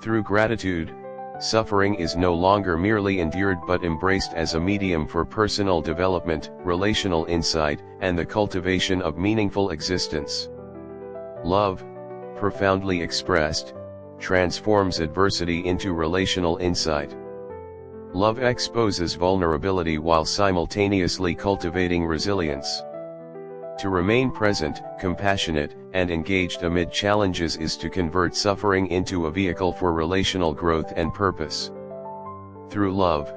Through gratitude, suffering is no longer merely endured but embraced as a medium for personal development, relational insight, and the cultivation of meaningful existence. Love, profoundly expressed, transforms adversity into relational insight. Love exposes vulnerability while simultaneously cultivating resilience. To remain present, compassionate, and engaged amid challenges is to convert suffering into a vehicle for relational growth and purpose. Through love,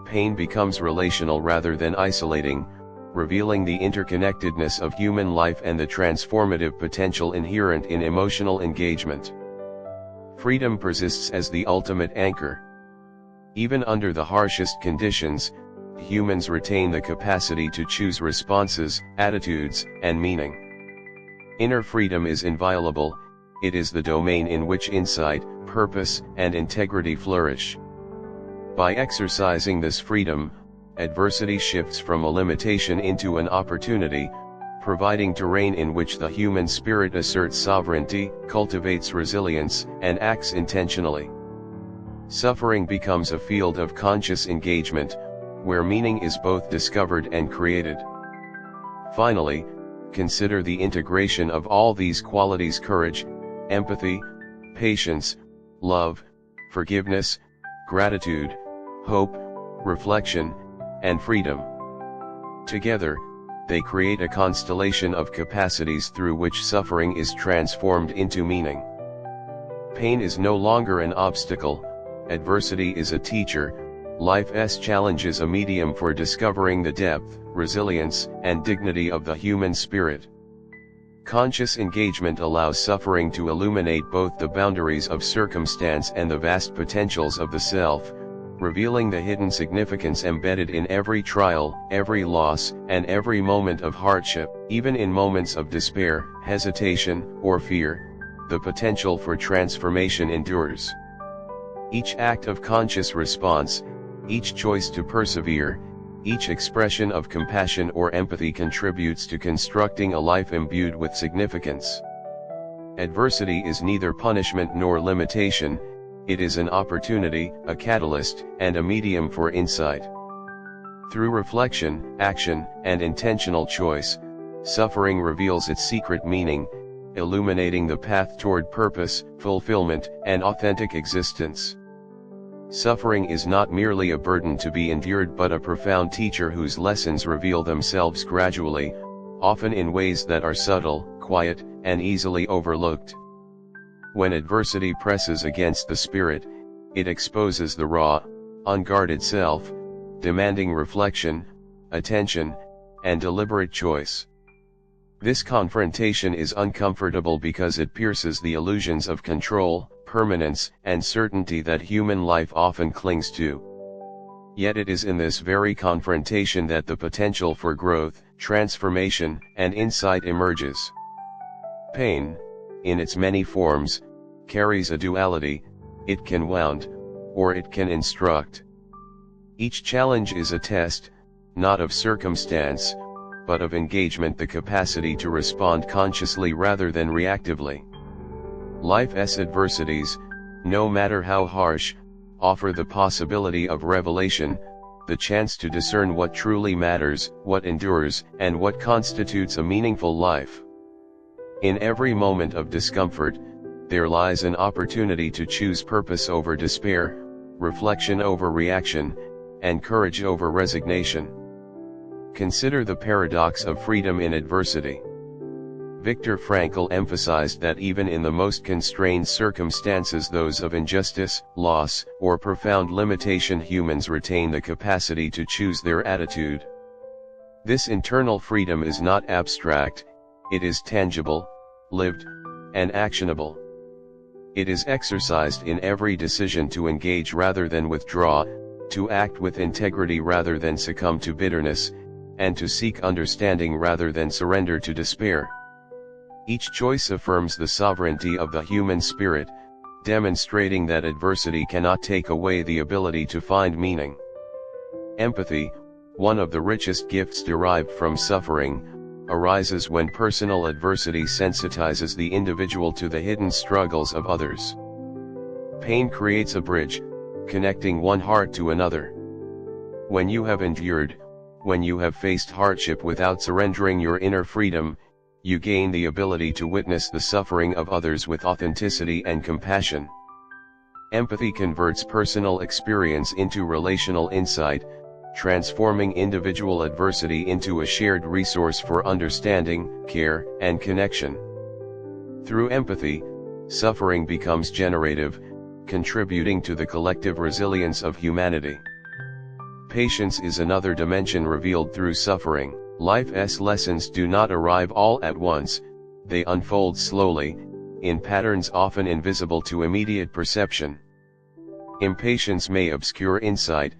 pain becomes relational rather than isolating, revealing the interconnectedness of human life and the transformative potential inherent in emotional engagement. Freedom persists as the ultimate anchor. Even under the harshest conditions, humans retain the capacity to choose responses, attitudes, and meaning. Inner freedom is inviolable. It is the domain in which insight, purpose, and integrity flourish. By exercising this freedom, adversity shifts from a limitation into an opportunity, providing terrain in which the human spirit asserts sovereignty, cultivates resilience, and acts intentionally. Suffering becomes a field of conscious engagement, where meaning is both discovered and created. Finally, consider the integration of all these qualities: courage, empathy, patience, love, forgiveness, gratitude, hope, reflection, and freedom. Together, they create a constellation of capacities through which suffering is transformed into meaning. Pain is no longer an obstacle, adversity is a teacher, life's challenges a medium for discovering the depth, resilience, and dignity of the human spirit. Conscious engagement allows suffering to illuminate both the boundaries of circumstance and the vast potentials of the self, revealing the hidden significance embedded in every trial, every loss, and every moment of hardship. Even in moments of despair, hesitation, or fear, the potential for transformation endures. Each act of conscious response, each choice to persevere, each expression of compassion or empathy contributes to constructing a life imbued with significance. Adversity is neither punishment nor limitation. It is an opportunity, a catalyst, and a medium for insight. Through reflection, action, and intentional choice, suffering reveals its secret meaning, illuminating the path toward purpose, fulfillment, and authentic existence. Suffering is not merely a burden to be endured but a profound teacher whose lessons reveal themselves gradually, often in ways that are subtle, quiet, and easily overlooked. When adversity presses against the spirit, it exposes the raw, unguarded self, demanding reflection, attention, and deliberate choice. This confrontation is uncomfortable because it pierces the illusions of control, permanence, and certainty that human life often clings to. Yet it is in this very confrontation that the potential for growth, transformation, and insight emerges. Pain, in its many forms, carries a duality: it can wound, or it can instruct. Each challenge is a test, not of circumstance, but of engagement, the capacity to respond consciously rather than reactively. Life's adversities, no matter how harsh, offer the possibility of revelation, the chance to discern what truly matters, what endures, and what constitutes a meaningful life. In every moment of discomfort, there lies an opportunity to choose purpose over despair, reflection over reaction, and courage over resignation. Consider the paradox of freedom in adversity. Viktor Frankl emphasized that even in the most constrained circumstances, those of injustice, loss, or profound limitation, humans retain the capacity to choose their attitude. This internal freedom is not abstract, it is tangible, lived, and actionable. It is exercised in every decision to engage rather than withdraw, to act with integrity rather than succumb to bitterness, and to seek understanding rather than surrender to despair. Each choice affirms the sovereignty of the human spirit, demonstrating that adversity cannot take away the ability to find meaning. Empathy, one of the richest gifts derived from suffering, arises when personal adversity sensitizes the individual to the hidden struggles of others. Pain creates a bridge, connecting one heart to another. When you have endured, when you have faced hardship without surrendering your inner freedom, you gain the ability to witness the suffering of others with authenticity and compassion. Empathy converts personal experience into relational insight, transforming individual adversity into a shared resource for understanding, care, and connection. Through empathy, suffering becomes generative, contributing to the collective resilience of humanity. Patience is another dimension revealed through suffering. Life's lessons do not arrive all at once, they unfold slowly, in patterns often invisible to immediate perception. Impatience may obscure insight,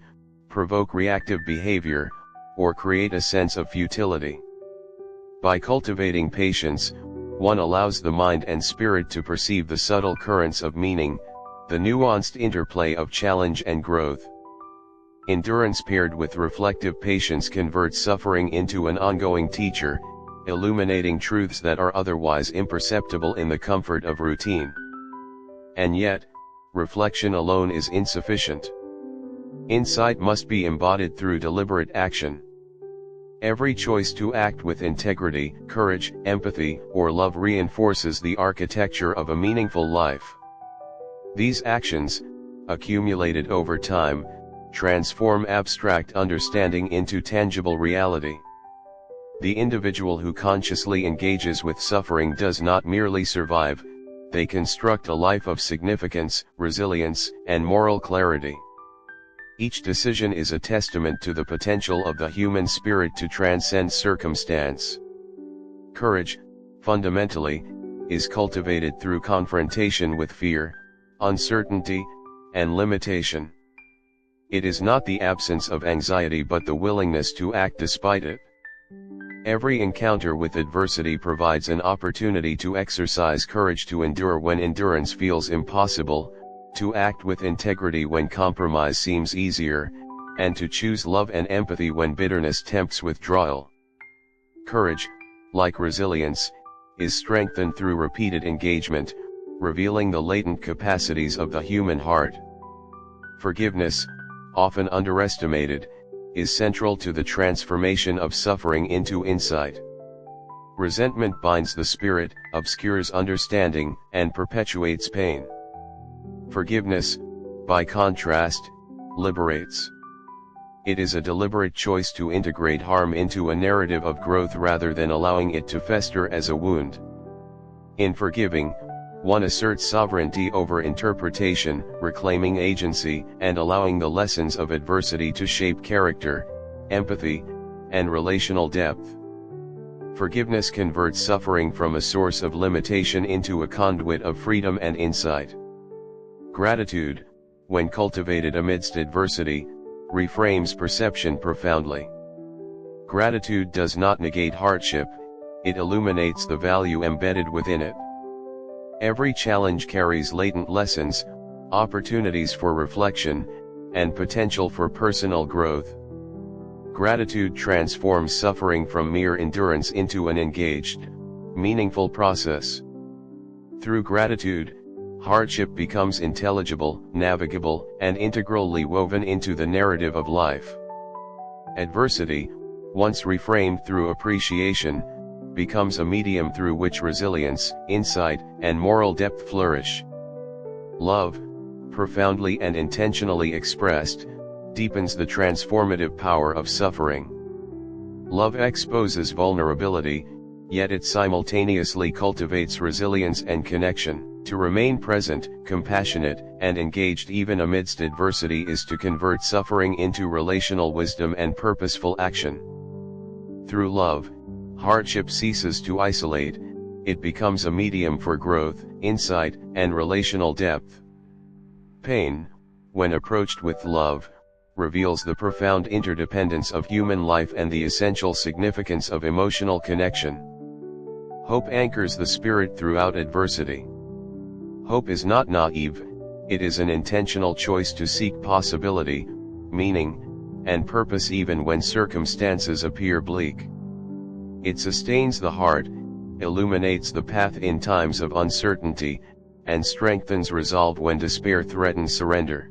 provoke reactive behavior, or create a sense of futility. By cultivating patience, one allows the mind and spirit to perceive the subtle currents of meaning, the nuanced interplay of challenge and growth. Endurance paired with reflective patience converts suffering into an ongoing teacher, illuminating truths that are otherwise imperceptible in the comfort of routine. And yet, reflection alone is insufficient. Insight must be embodied through deliberate action. Every choice to act with integrity, courage, empathy, or love reinforces the architecture of a meaningful life. These actions, accumulated over time, transform abstract understanding into tangible reality. The individual who consciously engages with suffering does not merely survive, they construct a life of significance, resilience, and moral clarity. Each decision is a testament to the potential of the human spirit to transcend circumstance. Courage, fundamentally, is cultivated through confrontation with fear, uncertainty, and limitation. It is not the absence of anxiety but the willingness to act despite it. Every encounter with adversity provides an opportunity to exercise courage, to endure when endurance feels impossible, to act with integrity when compromise seems easier, and to choose love and empathy when bitterness tempts withdrawal. Courage, like resilience, is strengthened through repeated engagement, revealing the latent capacities of the human heart. Forgiveness, often underestimated, is central to the transformation of suffering into insight. Resentment binds the spirit, obscures understanding, and perpetuates pain. Forgiveness, by contrast, liberates. It is a deliberate choice to integrate harm into a narrative of growth rather than allowing it to fester as a wound. In forgiving, one asserts sovereignty over interpretation, reclaiming agency, and allowing the lessons of adversity to shape character, empathy, and relational depth. Forgiveness converts suffering from a source of limitation into a conduit of freedom and insight. Gratitude, when cultivated amidst adversity, reframes perception profoundly. Gratitude does not negate hardship, it illuminates the value embedded within it. Every challenge carries latent lessons, opportunities for reflection, and potential for personal growth. Gratitude transforms suffering from mere endurance into an engaged, meaningful process. Through gratitude, hardship becomes intelligible, navigable, and integrally woven into the narrative of life. Adversity, once reframed through appreciation, becomes a medium through which resilience, insight, and moral depth flourish. Love, profoundly and intentionally expressed, deepens the transformative power of suffering. Love exposes vulnerability, yet it simultaneously cultivates resilience and connection. To remain present, compassionate, and engaged even amidst adversity is to convert suffering into relational wisdom and purposeful action. Through love, hardship ceases to isolate, it becomes a medium for growth, insight, and relational depth. Pain, when approached with love, reveals the profound interdependence of human life and the essential significance of emotional connection. Hope anchors the spirit throughout adversity. Hope is not naive, it is an intentional choice to seek possibility, meaning, and purpose even when circumstances appear bleak. It sustains the heart, illuminates the path in times of uncertainty, and strengthens resolve when despair threatens surrender.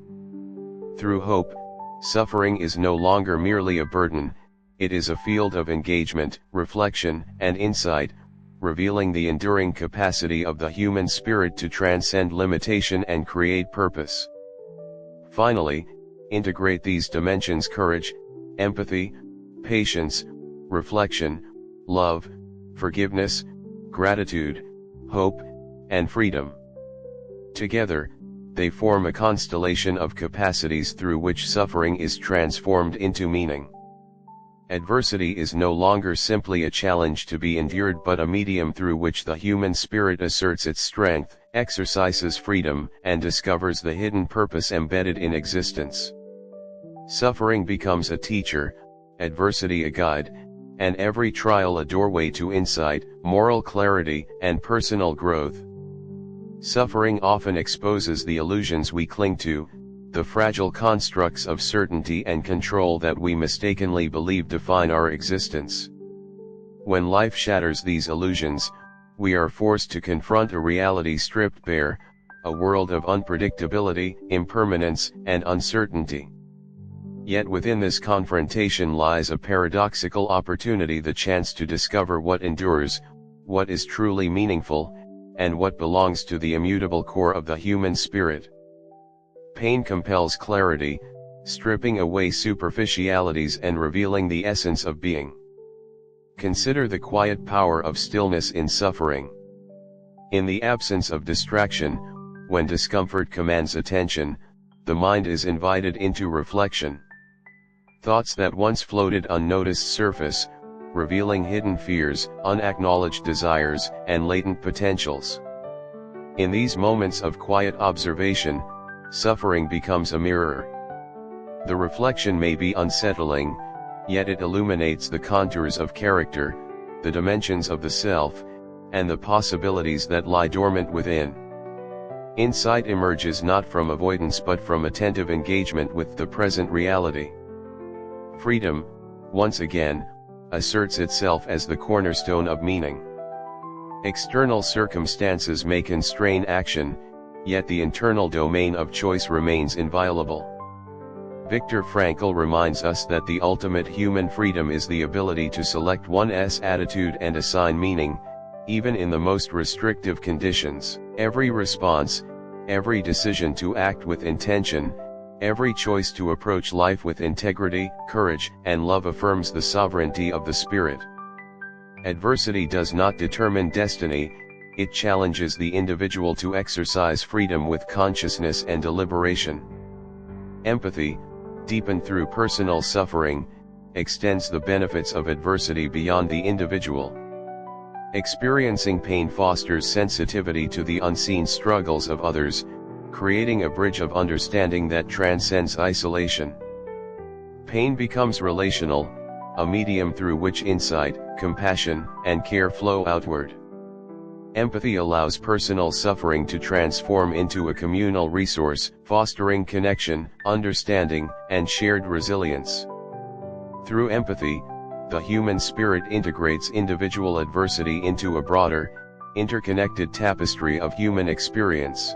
Through hope, suffering is no longer merely a burden, it is a field of engagement, reflection, and insight, revealing the enduring capacity of the human spirit to transcend limitation and create purpose. Finally, integrate these dimensions: courage, empathy, patience, reflection, love, forgiveness, gratitude, hope, and freedom. Together, they form a constellation of capacities through which suffering is transformed into meaning. Adversity is no longer simply a challenge to be endured but a medium through which the human spirit asserts its strength, exercises freedom, and discovers the hidden purpose embedded in existence. Suffering becomes a teacher, adversity a guide, and every trial a doorway to insight, moral clarity, and personal growth. Suffering often exposes the illusions we cling to, the fragile constructs of certainty and control that we mistakenly believe define our existence. When life shatters these illusions, we are forced to confront a reality stripped bare, a world of unpredictability, impermanence, and uncertainty. Yet within this confrontation lies a paradoxical opportunity, the chance to discover what endures, what is truly meaningful, and what belongs to the immutable core of the human spirit. Pain compels clarity, stripping away superficialities and revealing the essence of being. Consider the quiet power of stillness in suffering. In the absence of distraction, when discomfort commands attention, the mind is invited into reflection. Thoughts that once floated unnoticed surface, revealing hidden fears, unacknowledged desires, and latent potentials. In these moments of quiet observation, suffering becomes a mirror. The reflection may be unsettling, yet it illuminates the contours of character, the dimensions of the self, and the possibilities that lie dormant within. Insight emerges not from avoidance but from attentive engagement with the present reality. Freedom, once again, asserts itself as the cornerstone of meaning. External circumstances may constrain action, yet the internal domain of choice remains inviolable. Viktor Frankl reminds us that the ultimate human freedom is the ability to select one's attitude and assign meaning, even in the most restrictive conditions. Every response, every decision to act with intention, every choice to approach life with integrity, courage, and love affirms the sovereignty of the spirit. Adversity does not determine destiny, it challenges the individual to exercise freedom with consciousness and deliberation. Empathy, deepened through personal suffering, extends the benefits of adversity beyond the individual. Experiencing pain fosters sensitivity to the unseen struggles of others, creating a bridge of understanding that transcends isolation. Pain becomes relational, a medium through which insight, compassion, and care flow outward. Empathy allows personal suffering to transform into a communal resource, fostering connection, understanding, and shared resilience. Through empathy, the human spirit integrates individual adversity into a broader, interconnected tapestry of human experience.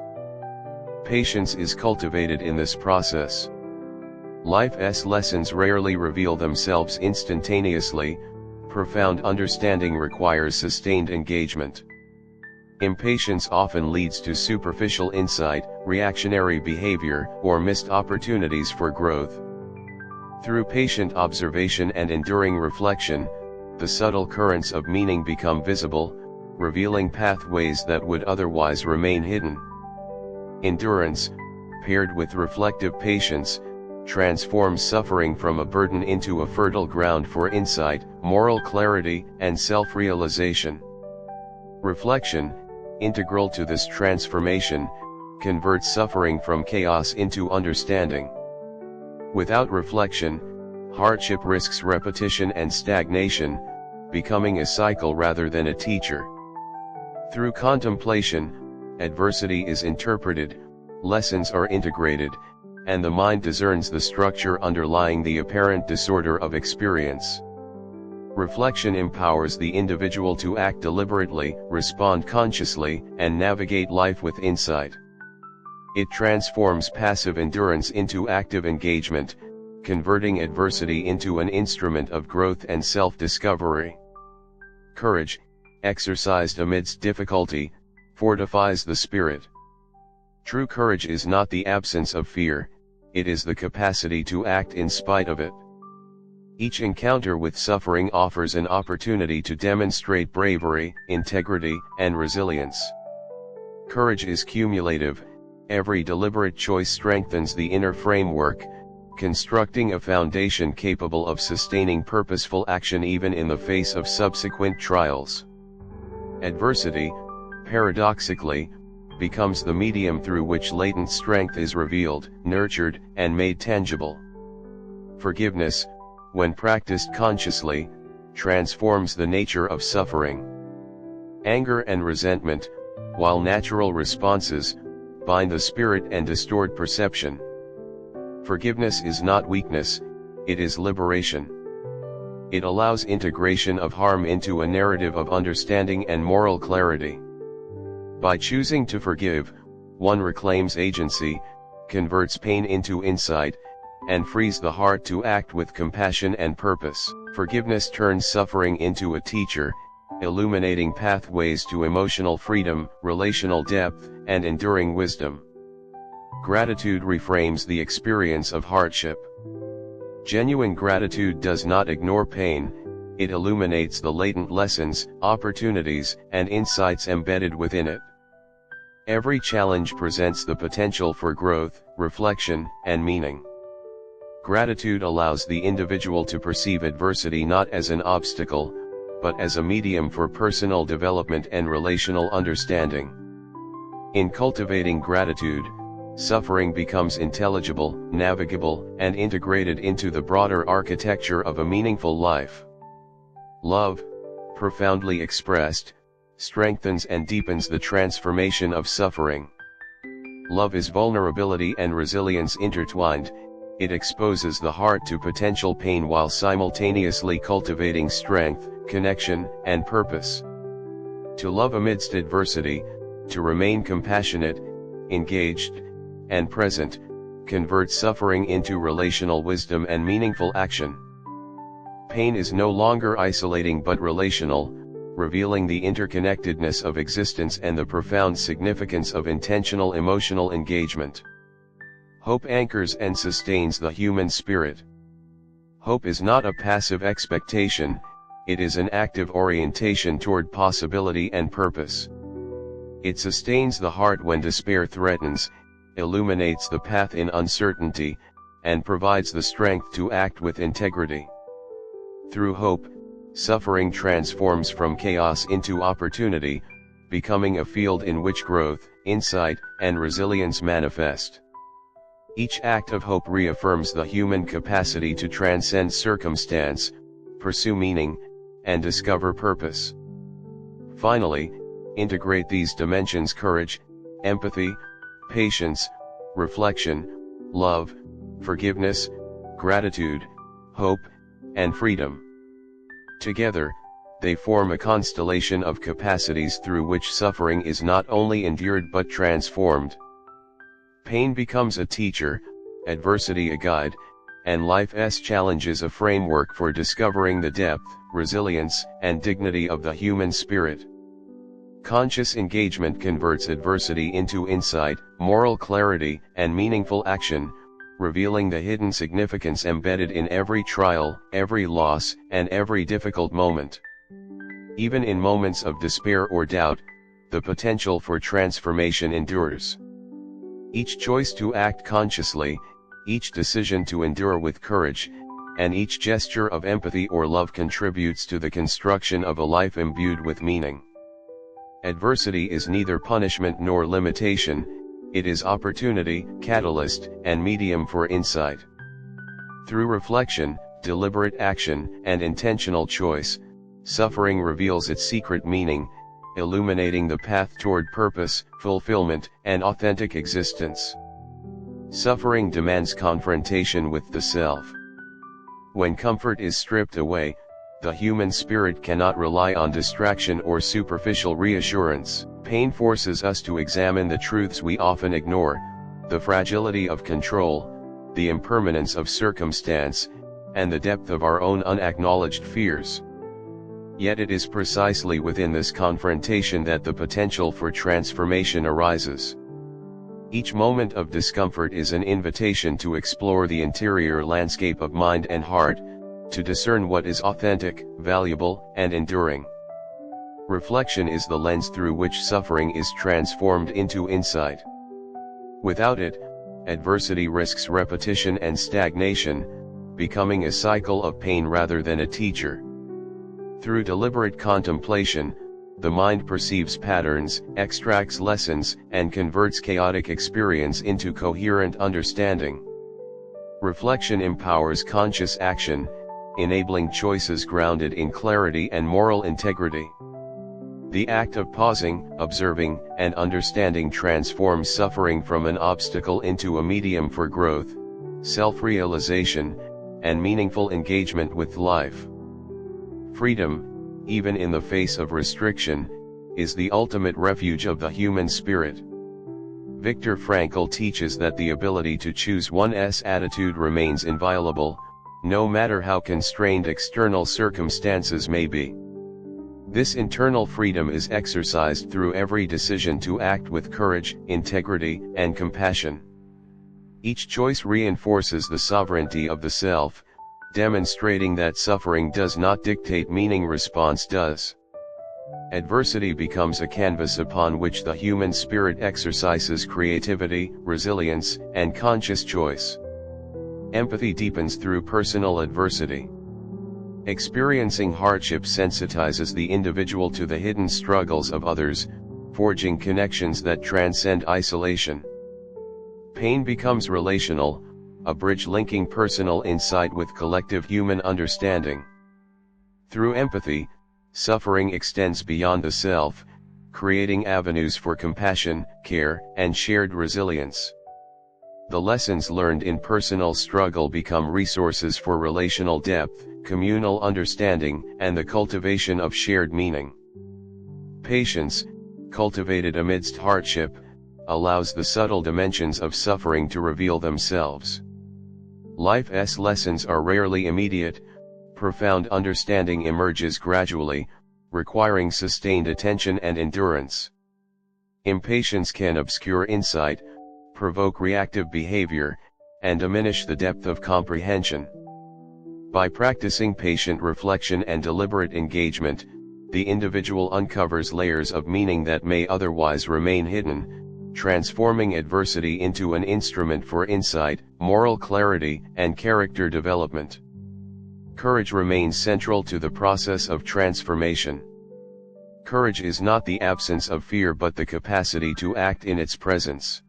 Patience is cultivated in this process. Life's lessons rarely reveal themselves instantaneously, profound understanding requires sustained engagement. Impatience often leads to superficial insight, reactionary behavior, or missed opportunities for growth. Through patient observation and enduring reflection, the subtle currents of meaning become visible, revealing pathways that would otherwise remain hidden. Endurance, paired with reflective patience, transforms suffering from a burden into a fertile ground for insight, moral clarity, and self-realization. Reflection, integral to this transformation, converts suffering from chaos into understanding. Without reflection, hardship risks repetition and stagnation, becoming a cycle rather than a teacher. Through contemplation, adversity is interpreted, lessons are integrated, and the mind discerns the structure underlying the apparent disorder of experience. Reflection empowers the individual to act deliberately, respond consciously, and navigate life with insight. It transforms passive endurance into active engagement, converting adversity into an instrument of growth and self-discovery. Courage, exercised amidst difficulty, fortifies the spirit. True courage is not the absence of fear, it is the capacity to act in spite of it. Each encounter with suffering offers an opportunity to demonstrate bravery, integrity, and resilience. Courage is cumulative, every deliberate choice strengthens the inner framework, constructing a foundation capable of sustaining purposeful action even in the face of subsequent trials. Adversity, paradoxically, becomes the medium through which latent strength is revealed, nurtured, and made tangible. Forgiveness, when practiced consciously, transforms the nature of suffering. Anger and resentment, while natural responses, bind the spirit and distort perception. Forgiveness is not weakness, it is liberation. It allows integration of harm into a narrative of understanding and moral clarity. By choosing to forgive, one reclaims agency, converts pain into insight, and frees the heart to act with compassion and purpose. Forgiveness turns suffering into a teacher, illuminating pathways to emotional freedom, relational depth, and enduring wisdom. Gratitude reframes the experience of hardship. Genuine gratitude does not ignore pain, it illuminates the latent lessons, opportunities, and insights embedded within it. Every challenge presents the potential for growth, reflection, and meaning. Gratitude allows the individual to perceive adversity not as an obstacle, but as a medium for personal development and relational understanding. In cultivating gratitude, suffering becomes intelligible, navigable, and integrated into the broader architecture of a meaningful life. Love, profoundly expressed, strengthens and deepens the transformation of suffering. Love is vulnerability and resilience intertwined. It exposes the heart to potential pain while simultaneously cultivating strength, connection, and purpose. To love amidst adversity, to remain compassionate, engaged, and present, converts suffering into relational wisdom and meaningful action. Pain is no longer isolating but relational, revealing the interconnectedness of existence and the profound significance of intentional emotional engagement. Hope anchors and sustains the human spirit. Hope is not a passive expectation, it is an active orientation toward possibility and purpose. It sustains the heart when despair threatens, illuminates the path in uncertainty, and provides the strength to act with integrity. Through hope, suffering transforms from chaos into opportunity, becoming a field in which growth, insight, and resilience manifest. Each act of hope reaffirms the human capacity to transcend circumstance, pursue meaning, and discover purpose. Finally, integrate these dimensions: courage, empathy, patience, reflection, love, forgiveness, gratitude, hope, and freedom. Together, they form a constellation of capacities through which suffering is not only endured but transformed. Pain becomes a teacher, adversity a guide, and life's challenges a framework for discovering the depth, resilience, and dignity of the human spirit. Conscious engagement converts adversity into insight, moral clarity, and meaningful action, revealing the hidden significance embedded in every trial, every loss, and every difficult moment. Even in moments of despair or doubt, the potential for transformation endures. Each choice to act consciously, each decision to endure with courage, and each gesture of empathy or love contributes to the construction of a life imbued with meaning. Adversity is neither punishment nor limitation, it is opportunity, catalyst, and medium for insight. Through reflection, deliberate action, and intentional choice, suffering reveals its secret meaning, illuminating the path toward purpose, fulfillment, and authentic existence. Suffering demands confrontation with the self. When comfort is stripped away, the human spirit cannot rely on distraction or superficial reassurance. Pain forces us to examine the truths we often ignore, the fragility of control, the impermanence of circumstance, and the depth of our own unacknowledged fears. Yet it is precisely within this confrontation that the potential for transformation arises. Each moment of discomfort is an invitation to explore the interior landscape of mind and heart, to discern what is authentic, valuable, and enduring. Reflection is the lens through which suffering is transformed into insight. Without it, adversity risks repetition and stagnation, becoming a cycle of pain rather than a teacher. Through deliberate contemplation, the mind perceives patterns, extracts lessons, and converts chaotic experience into coherent understanding. Reflection empowers conscious action, enabling choices grounded in clarity and moral integrity. The act of pausing, observing, and understanding transforms suffering from an obstacle into a medium for growth, self-realization, and meaningful engagement with life. Freedom, even in the face of restriction, is the ultimate refuge of the human spirit. Viktor Frankl teaches that the ability to choose one's attitude remains inviolable, no matter how constrained external circumstances may be. This internal freedom is exercised through every decision to act with courage, integrity, and compassion. Each choice reinforces the sovereignty of the self, demonstrating that suffering does not dictate meaning, response does. Adversity becomes a canvas upon which the human spirit exercises creativity, resilience, and conscious choice. Empathy deepens through personal adversity. Experiencing hardship sensitizes the individual to the hidden struggles of others, forging connections that transcend isolation. Pain becomes relational, a bridge linking personal insight with collective human understanding. Through empathy, suffering extends beyond the self, creating avenues for compassion, care, and shared resilience. The lessons learned in personal struggle become resources for relational depth, communal understanding, and the cultivation of shared meaning. Patience, cultivated amidst hardship, allows the subtle dimensions of suffering to reveal themselves. Life's lessons are rarely immediate, profound understanding emerges gradually, requiring sustained attention and endurance. Impatience can obscure insight, provoke reactive behavior, and diminish the depth of comprehension. By practicing patient reflection and deliberate engagement, the individual uncovers layers of meaning that may otherwise remain hidden, transforming adversity into an instrument for insight, moral clarity, and character development. Courage remains central to the process of transformation. Courage is not the absence of fear but the capacity to act in its presence.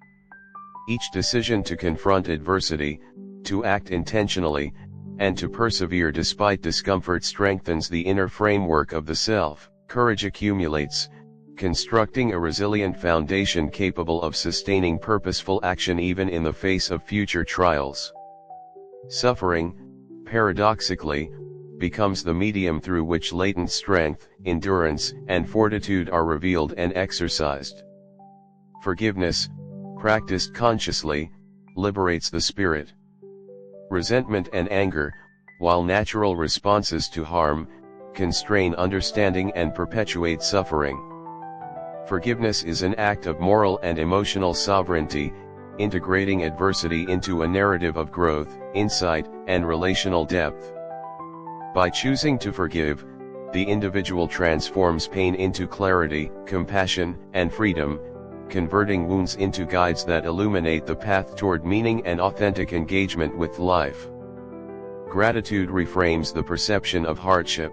Each decision to confront adversity, to act intentionally, and to persevere despite discomfort strengthens the inner framework of the self. Courage accumulates, constructing a resilient foundation capable of sustaining purposeful action even in the face of future trials. Suffering, paradoxically, becomes the medium through which latent strength, endurance, and fortitude are revealed and exercised. Forgiveness, practiced consciously, liberates the spirit. Resentment and anger, while natural responses to harm, constrain understanding and perpetuate suffering. Forgiveness is an act of moral and emotional sovereignty, integrating adversity into a narrative of growth, insight, and relational depth. By choosing to forgive, the individual transforms pain into clarity, compassion, and freedom, converting wounds into guides that illuminate the path toward meaning and authentic engagement with life. Gratitude reframes the perception of hardship.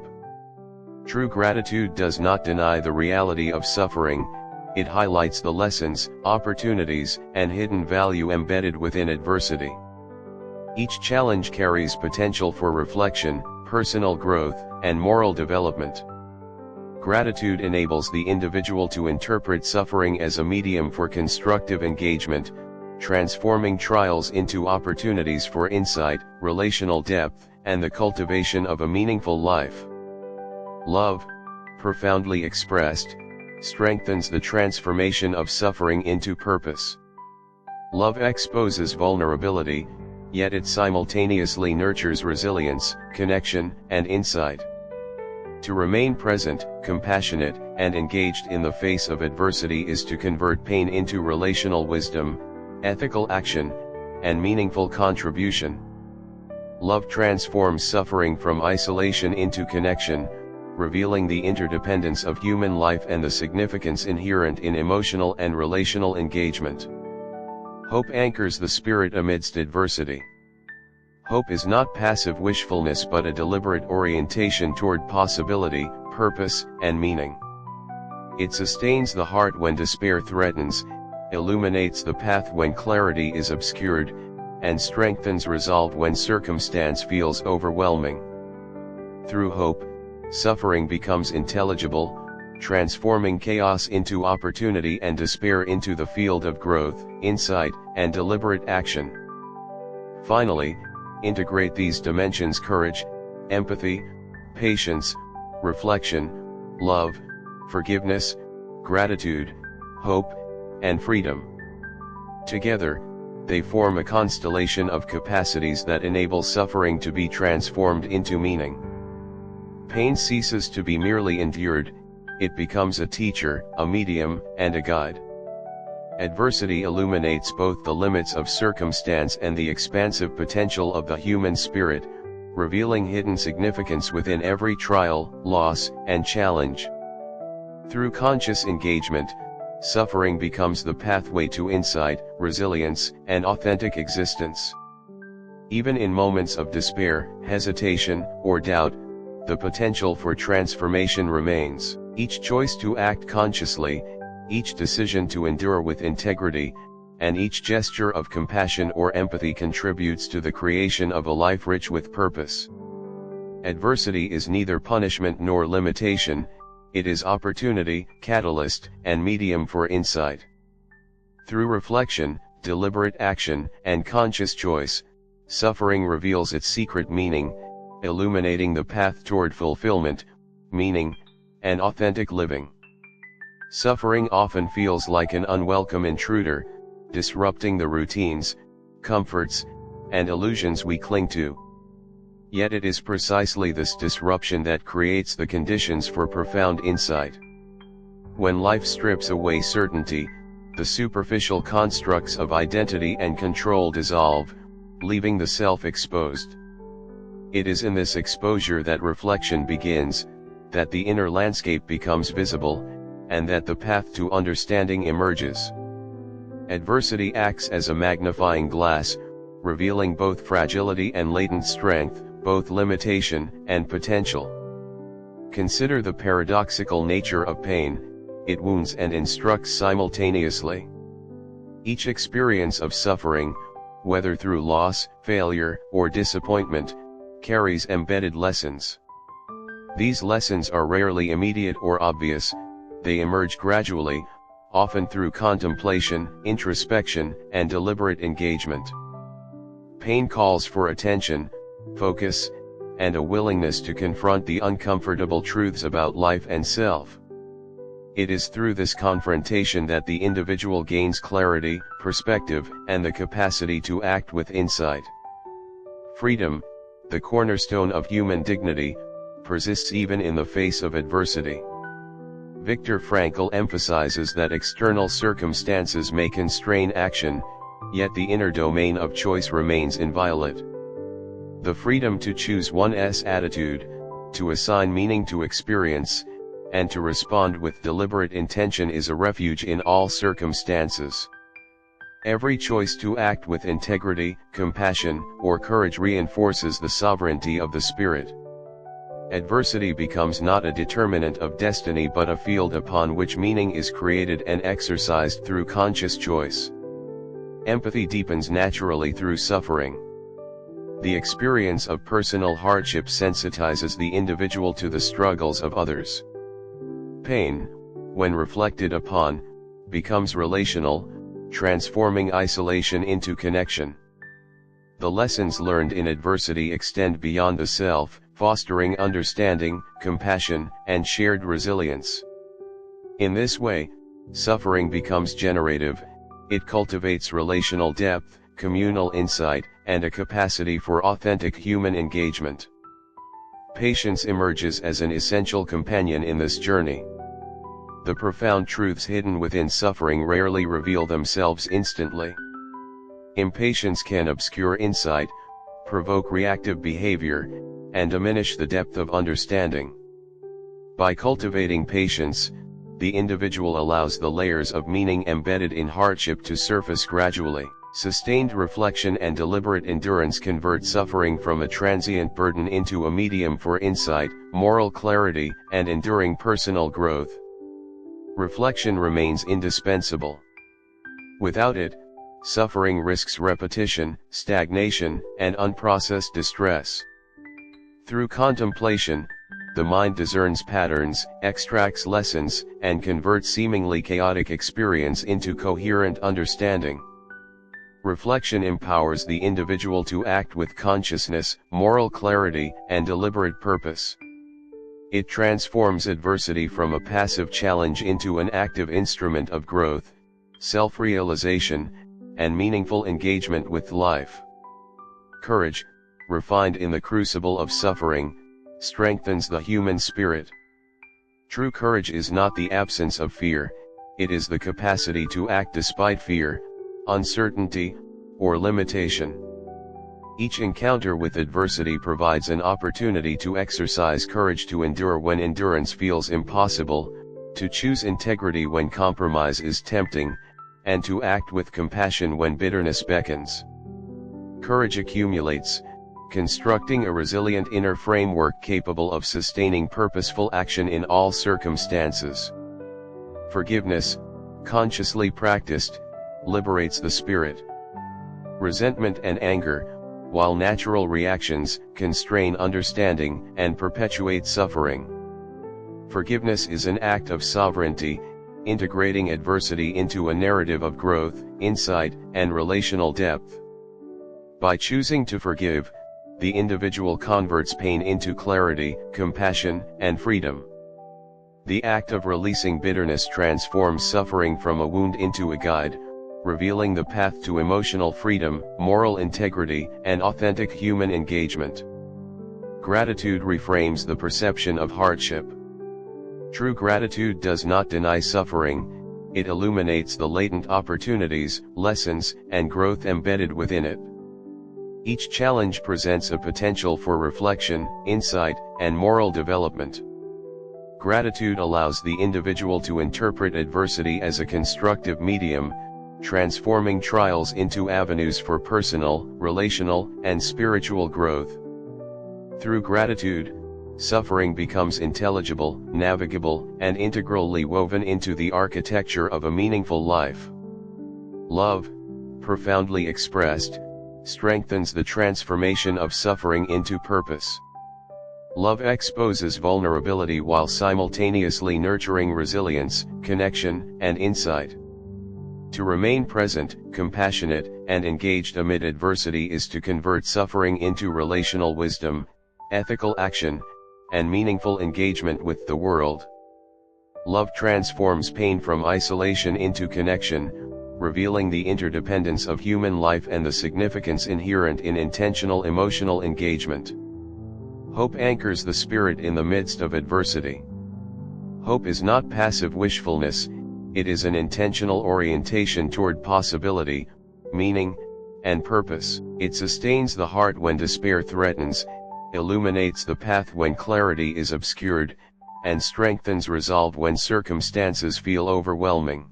True gratitude does not deny the reality of suffering, it highlights the lessons, opportunities, and hidden value embedded within adversity. Each challenge carries potential for reflection, personal growth, and moral development. Gratitude enables the individual to interpret suffering as a medium for constructive engagement, transforming trials into opportunities for insight, relational depth, and the cultivation of a meaningful life. Love, profoundly expressed, strengthens the transformation of suffering into purpose. Love exposes vulnerability, yet it simultaneously nurtures resilience, connection, and insight. To remain present, compassionate, and engaged in the face of adversity is to convert pain into relational wisdom, ethical action, and meaningful contribution. Love transforms suffering from isolation into connection, revealing the interdependence of human life and the significance inherent in emotional and relational engagement. Hope anchors the spirit amidst adversity. Hope is not passive wishfulness but a deliberate orientation toward possibility, purpose, and meaning. It sustains the heart when despair threatens, illuminates the path when clarity is obscured, and strengthens resolve when circumstance feels overwhelming. Through hope, suffering becomes intelligible, transforming chaos into opportunity and despair into the field of growth, insight, and deliberate action. Finally, integrate these dimensions: courage, empathy, patience, reflection, love, forgiveness, gratitude, hope, and freedom. Together, they form a constellation of capacities that enable suffering to be transformed into meaning. Pain ceases to be merely endured, it becomes a teacher, a medium, and a guide. Adversity illuminates both the limits of circumstance and the expansive potential of the human spirit, revealing hidden significance within every trial, loss, and challenge. Through conscious engagement, suffering becomes the pathway to insight, resilience, and authentic existence. Even in moments of despair, hesitation, or doubt, the potential for transformation remains. Each choice to act consciously, each decision to endure with integrity, and each gesture of compassion or empathy contributes to the creation of a life rich with purpose. Adversity is neither punishment nor limitation, it is opportunity, catalyst, and medium for insight. Through reflection, deliberate action, and conscious choice, suffering reveals its secret meaning, illuminating the path toward fulfillment, meaning, and authentic living. Suffering often feels like an unwelcome intruder, disrupting the routines, comforts, and illusions we cling to. Yet it is precisely this disruption that creates the conditions for profound insight. When life strips away certainty, the superficial constructs of identity and control dissolve, leaving the self exposed. It is in this exposure that reflection begins, that the inner landscape becomes visible, and that the path to understanding emerges. Adversity acts as a magnifying glass, revealing both fragility and latent strength, both limitation and potential. Consider the paradoxical nature of pain: it wounds and instructs simultaneously. Each experience of suffering, whether through loss, failure, or disappointment, carries embedded lessons. These lessons are rarely immediate or obvious, they emerge gradually, often through contemplation, introspection, and deliberate engagement. Pain calls for attention, focus, and a willingness to confront the uncomfortable truths about life and self. It is through this confrontation that the individual gains clarity, perspective, and the capacity to act with insight. Freedom, the cornerstone of human dignity, persists even in the face of adversity. Viktor Frankl emphasizes that external circumstances may constrain action, yet the inner domain of choice remains inviolate. The freedom to choose one's attitude, to assign meaning to experience, and to respond with deliberate intention is a refuge in all circumstances. Every choice to act with integrity, compassion, or courage reinforces the sovereignty of the spirit. Adversity becomes not a determinant of destiny but a field upon which meaning is created and exercised through conscious choice. Empathy deepens naturally through suffering. The experience of personal hardship sensitizes the individual to the struggles of others. Pain, when reflected upon, becomes relational, transforming isolation into connection. The lessons learned in adversity extend beyond the self, fostering understanding, compassion, and shared resilience. In this way, suffering becomes generative, it cultivates relational depth, communal insight, and a capacity for authentic human engagement. Patience emerges as an essential companion in this journey. The profound truths hidden within suffering rarely reveal themselves instantly. Impatience can obscure insight, provoke reactive behavior, and diminish the depth of understanding. By cultivating patience, the individual allows the layers of meaning embedded in hardship to surface gradually. Sustained reflection and deliberate endurance convert suffering from a transient burden into a medium for insight, moral clarity, and enduring personal growth. Reflection remains indispensable. Without it, suffering risks repetition, stagnation, and unprocessed distress. Through contemplation, the mind discerns patterns, extracts lessons, and converts seemingly chaotic experience into coherent understanding. Reflection empowers the individual to act with consciousness, moral clarity, and deliberate purpose. It transforms adversity from a passive challenge into an active instrument of growth, self-realization, and meaningful engagement with life. Courage, refined in the crucible of suffering, strengthens the human spirit. True courage is not the absence of fear, it is the capacity to act despite fear, uncertainty, or limitation. Each encounter with adversity provides an opportunity to exercise courage, to endure when endurance feels impossible, to choose integrity when compromise is tempting, and to act with compassion when bitterness beckons. Courage accumulates, constructing a resilient inner framework capable of sustaining purposeful action in all circumstances. Forgiveness, consciously practiced, liberates the spirit. Resentment and anger, while natural reactions, constrain understanding and perpetuate suffering. Forgiveness is an act of sovereignty, integrating adversity into a narrative of growth, insight, and relational depth. By choosing to forgive, the individual converts pain into clarity, compassion, and freedom. The act of releasing bitterness transforms suffering from a wound into a guide, revealing the path to emotional freedom, moral integrity, and authentic human engagement. Gratitude reframes the perception of hardship. True gratitude does not deny suffering, it illuminates the latent opportunities, lessons, and growth embedded within it. Each challenge presents a potential for reflection, insight, and moral development. Gratitude allows the individual to interpret adversity as a constructive medium, transforming trials into avenues for personal, relational, and spiritual growth. Through gratitude, suffering becomes intelligible, navigable, and integrally woven into the architecture of a meaningful life. Love, profoundly expressed, strengthens the transformation of suffering into purpose. Love exposes vulnerability while simultaneously nurturing resilience, connection, and insight. To remain present, compassionate, and engaged amid adversity is to convert suffering into relational wisdom, ethical action, and meaningful engagement with the world. Love transforms pain from isolation into connection, revealing the interdependence of human life and the significance inherent in intentional emotional engagement. Hope anchors the spirit in the midst of adversity. Hope is not passive wishfulness, it is an intentional orientation toward possibility, meaning, and purpose. It sustains the heart when despair threatens, illuminates the path when clarity is obscured, and strengthens resolve when circumstances feel overwhelming.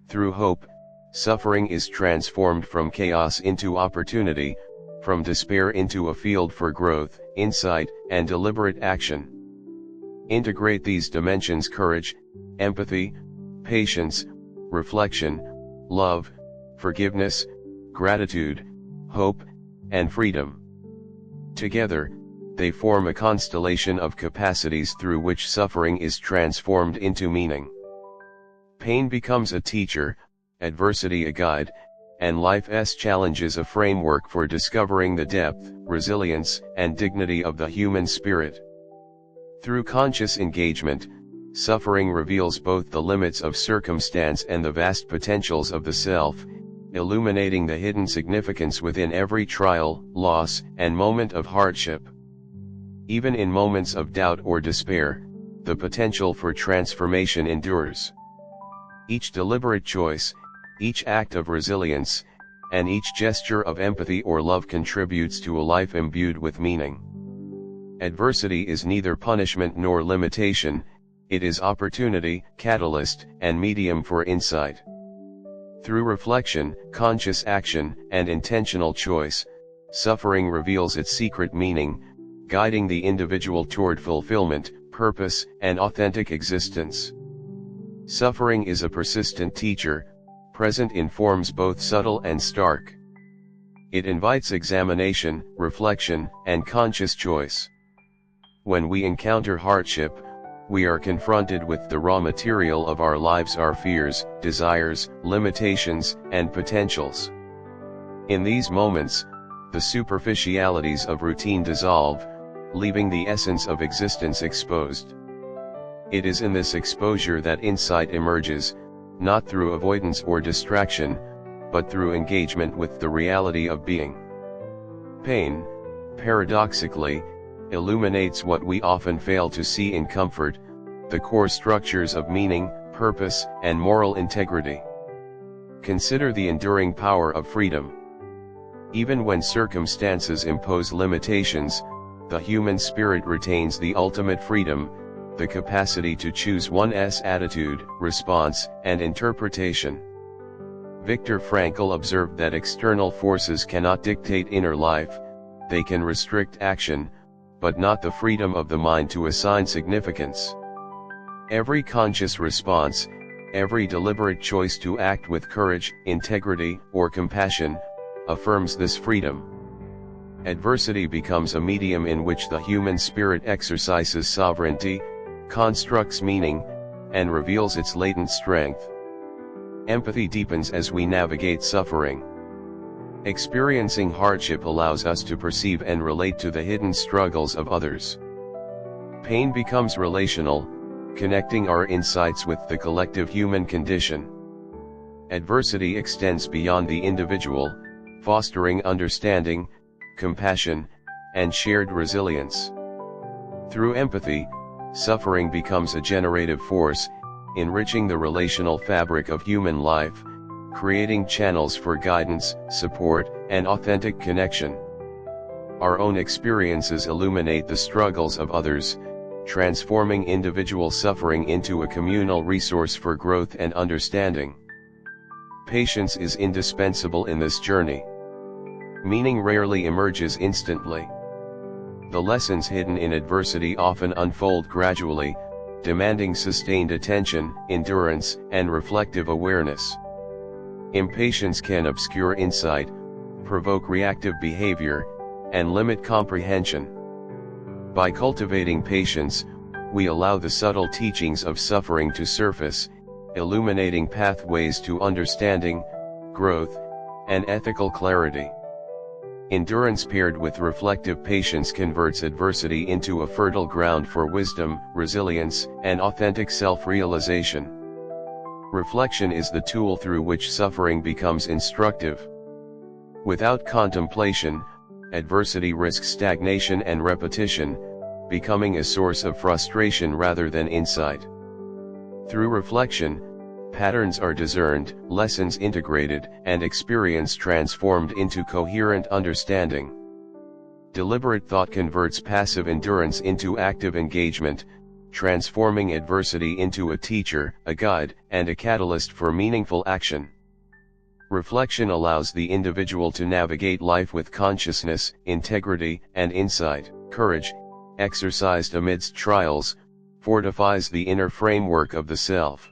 Through hope, suffering is transformed from chaos into opportunity, from despair into a field for growth, insight, and deliberate action. Integrate these dimensions: courage, empathy, patience, reflection, love, forgiveness, gratitude, hope, and freedom. Together, they form a constellation of capacities through which suffering is transformed into meaning. Pain becomes a teacher, adversity a guide, and life's challenges a framework for discovering the depth, resilience, and dignity of the human spirit. Through conscious engagement, suffering reveals both the limits of circumstance and the vast potentials of the self, illuminating the hidden significance within every trial, loss, and moment of hardship. Even in moments of doubt or despair, the potential for transformation endures. Each deliberate choice, each act of resilience, and each gesture of empathy or love contributes to a life imbued with meaning. Adversity is neither punishment nor limitation, it is opportunity, catalyst, and medium for insight. Through reflection, conscious action, and intentional choice, suffering reveals its secret meaning, guiding the individual toward fulfillment, purpose, and authentic existence. Suffering is a persistent teacher, present in forms both subtle and stark. It invites examination, reflection, and conscious choice. When we encounter hardship, we are confronted with the raw material of our lives, our fears, desires, limitations, and potentials. In these moments, the superficialities of routine dissolve, leaving the essence of existence exposed. It is in this exposure that insight emerges, not through avoidance or distraction, but through engagement with the reality of being. Pain, paradoxically, illuminates what we often fail to see in comfort, the core structures of meaning, purpose, and moral integrity. Consider the enduring power of freedom. Even when circumstances impose limitations, the human spirit retains the ultimate freedom, the capacity to choose one's attitude, response, and interpretation. Viktor Frankl observed that external forces cannot dictate inner life, they can restrict action, but not the freedom of the mind to assign significance. Every conscious response, every deliberate choice to act with courage, integrity, or compassion, affirms this freedom. Adversity becomes a medium in which the human spirit exercises sovereignty, constructs meaning, and reveals its latent strength. Empathy deepens as we navigate suffering. Experiencing hardship allows us to perceive and relate to the hidden struggles of others. Pain becomes relational, connecting our insights with the collective human condition. Adversity extends beyond the individual, fostering understanding, compassion, and shared resilience. Through empathy, suffering becomes a generative force, enriching the relational fabric of human life, creating channels for guidance, support, and authentic connection. Our own experiences illuminate the struggles of others, transforming individual suffering into a communal resource for growth and understanding. Patience is indispensable in this journey. Meaning rarely emerges instantly. The lessons hidden in adversity often unfold gradually, demanding sustained attention, endurance, and reflective awareness. Impatience can obscure insight, provoke reactive behavior, and limit comprehension. By cultivating patience, we allow the subtle teachings of suffering to surface, illuminating pathways to understanding, growth, and ethical clarity. Endurance paired with reflective patience converts adversity into a fertile ground for wisdom, resilience, and authentic self-realization. Reflection is the tool through which suffering becomes instructive. Without contemplation, adversity risks stagnation and repetition, becoming a source of frustration rather than insight. Through reflection, patterns are discerned, lessons integrated, and experience transformed into coherent understanding. Deliberate thought converts passive endurance into active engagement, transforming adversity into a teacher, a guide, and a catalyst for meaningful action. Reflection allows the individual to navigate life with consciousness, integrity, and insight. Courage, exercised amidst trials, fortifies the inner framework of the self.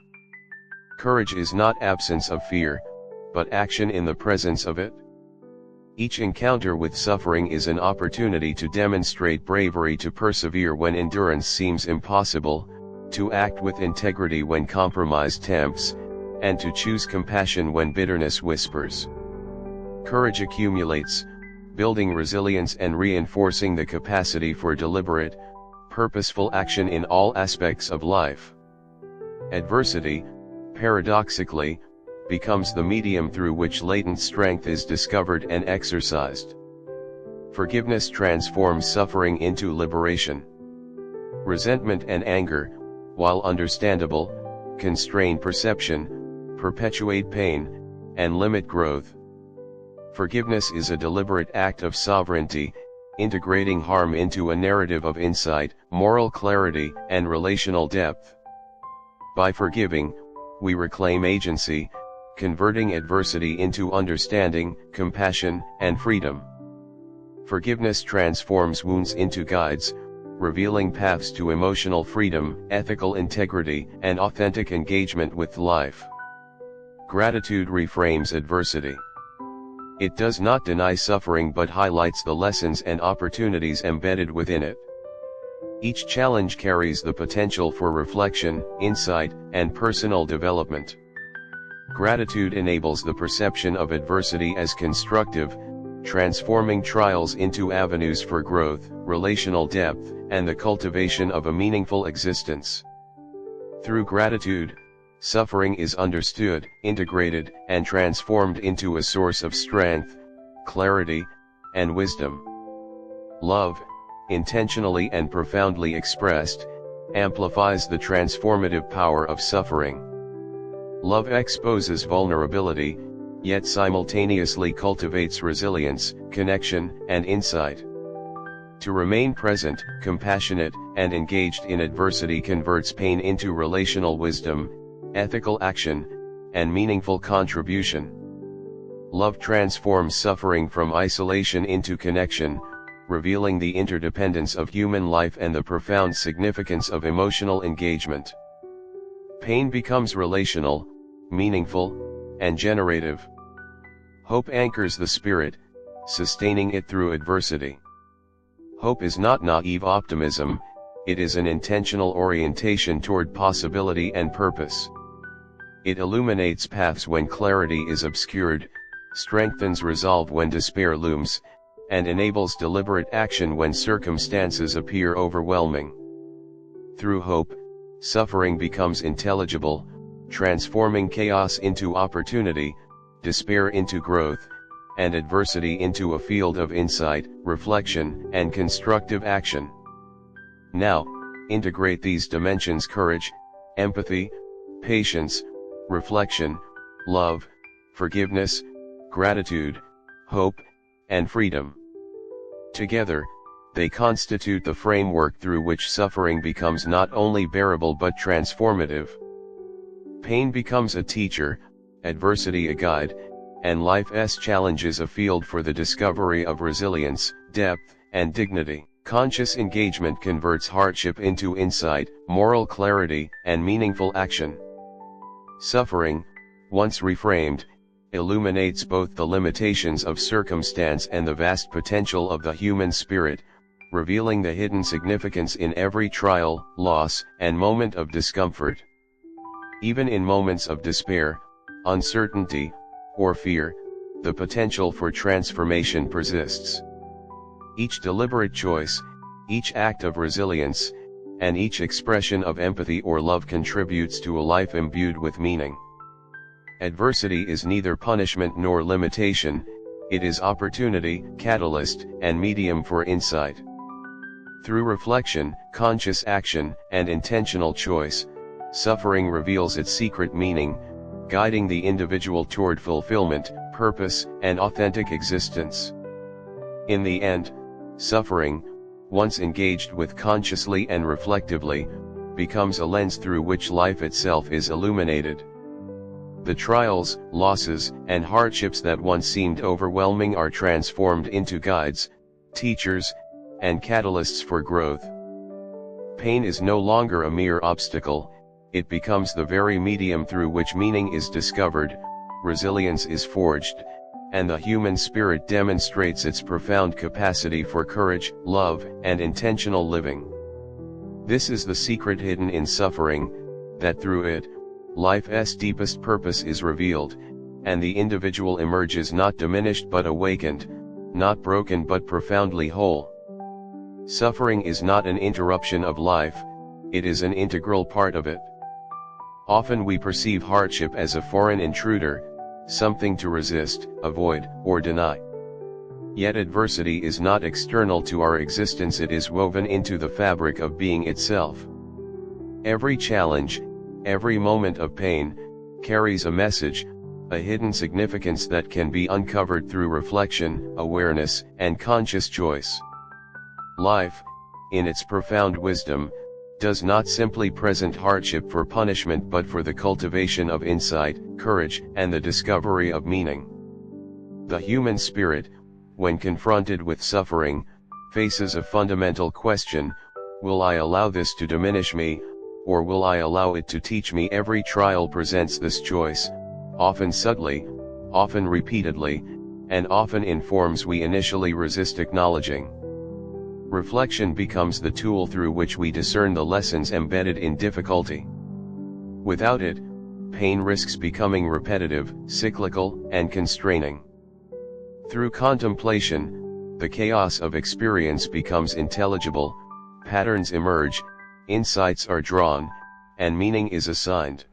Courage is not absence of fear, but action in the presence of it. Each encounter with suffering is an opportunity to demonstrate bravery, to persevere when endurance seems impossible, to act with integrity when compromise tempts, and to choose compassion when bitterness whispers. Courage accumulates, building resilience and reinforcing the capacity for deliberate, purposeful action in all aspects of life. Adversity, paradoxically, becomes the medium through which latent strength is discovered and exercised. Forgiveness transforms suffering into liberation. Resentment and anger, while understandable, constrain perception, perpetuate pain, and limit growth. Forgiveness is a deliberate act of sovereignty, integrating harm into a narrative of insight, moral clarity, and relational depth. By forgiving, we reclaim agency, converting adversity into understanding, compassion, and freedom. Forgiveness transforms wounds into guides, revealing paths to emotional freedom, ethical integrity, and authentic engagement with life. Gratitude reframes adversity. It does not deny suffering but highlights the lessons and opportunities embedded within it. Each challenge carries the potential for reflection, insight, and personal development. Gratitude enables the perception of adversity as constructive, transforming trials into avenues for growth, relational depth, and the cultivation of a meaningful existence. Through gratitude, suffering is understood, integrated, and transformed into a source of strength, clarity, and wisdom. Love, intentionally and profoundly expressed, amplifies the transformative power of suffering. Love exposes vulnerability, yet simultaneously cultivates resilience, connection, and insight. To remain present, compassionate, and engaged in adversity converts pain into relational wisdom, ethical action, and meaningful contribution. Love transforms suffering from isolation into connection, revealing the interdependence of human life and the profound significance of emotional engagement. Pain becomes relational, meaningful, and generative. Hope anchors the spirit, sustaining it through adversity. Hope is not naive optimism, it is an intentional orientation toward possibility and purpose. It illuminates paths when clarity is obscured, strengthens resolve when despair looms, and enables deliberate action when circumstances appear overwhelming. Through hope, suffering becomes intelligible, transforming chaos into opportunity, despair into growth, and adversity into a field of insight, reflection, and constructive action. Now, integrate these dimensions: courage, empathy, patience, reflection, love, forgiveness, gratitude, hope, and freedom. Together, they constitute the framework through which suffering becomes not only bearable but transformative. Pain becomes a teacher, adversity a guide, and life's challenges a field for the discovery of resilience, depth, and dignity. Conscious engagement converts hardship into insight, moral clarity, and meaningful action. Suffering, once reframed, illuminates both the limitations of circumstance and the vast potential of the human spirit, revealing the hidden significance in every trial, loss, and moment of discomfort. Even in moments of despair, uncertainty, or fear, the potential for transformation persists. Each deliberate choice, each act of resilience, and each expression of empathy or love contributes to a life imbued with meaning. Adversity is neither punishment nor limitation, it is opportunity, catalyst, and medium for insight. Through reflection, conscious action, and intentional choice, suffering reveals its secret meaning, guiding the individual toward fulfillment, purpose, and authentic existence. In the end, suffering, once engaged with consciously and reflectively, becomes a lens through which life itself is illuminated. The trials, losses, and hardships that once seemed overwhelming are transformed into guides, teachers, and catalysts for growth. Pain is no longer a mere obstacle, it becomes the very medium through which meaning is discovered, resilience is forged, and the human spirit demonstrates its profound capacity for courage, love, and intentional living. This is the secret hidden in suffering, that through it, life's deepest purpose is revealed, and the individual emerges not diminished but awakened, not broken but profoundly whole. Suffering is not an interruption of life, it is an integral part of it. Often we perceive hardship as a foreign intruder, something to resist, avoid, or deny. Yet adversity is not external to our existence, it is woven into the fabric of being itself. Every challenge, every moment of pain, carries a message, a hidden significance that can be uncovered through reflection, awareness, and conscious choice. Life, in its profound wisdom, does not simply present hardship for punishment but for the cultivation of insight, courage, and the discovery of meaning. The human spirit, when confronted with suffering, faces a fundamental question: will I allow this to diminish me, or will I allow it to teach me? Every trial presents this choice, often subtly, often repeatedly, and often in forms we initially resist acknowledging. Reflection becomes the tool through which we discern the lessons embedded in difficulty. Without it, pain risks becoming repetitive, cyclical, and constraining. Through contemplation, the chaos of experience becomes intelligible, patterns emerge, insights are drawn, and meaning is assigned.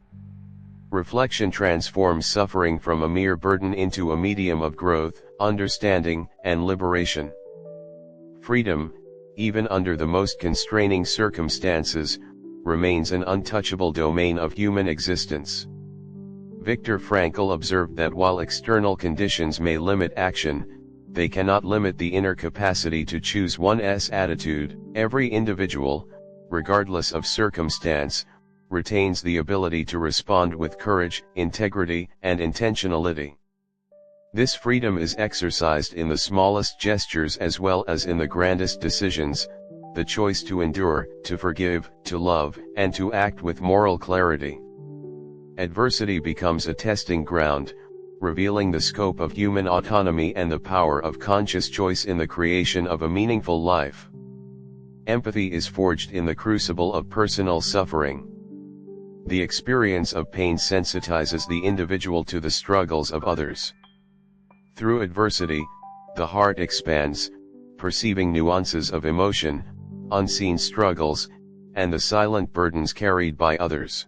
Reflection transforms suffering from a mere burden into a medium of growth, understanding, and liberation. Freedom, even under the most constraining circumstances, remains an untouchable domain of human existence. Viktor Frankl observed that while external conditions may limit action, they cannot limit the inner capacity to choose one's attitude. Every individual, regardless of circumstance, retains the ability to respond with courage, integrity, and intentionality. This freedom is exercised in the smallest gestures as well as in the grandest decisions: the choice to endure, to forgive, to love, and to act with moral clarity. Adversity becomes a testing ground, revealing the scope of human autonomy and the power of conscious choice in the creation of a meaningful life. Empathy is forged in the crucible of personal suffering. The experience of pain sensitizes the individual to the struggles of others. Through adversity, the heart expands, perceiving nuances of emotion, unseen struggles, and the silent burdens carried by others.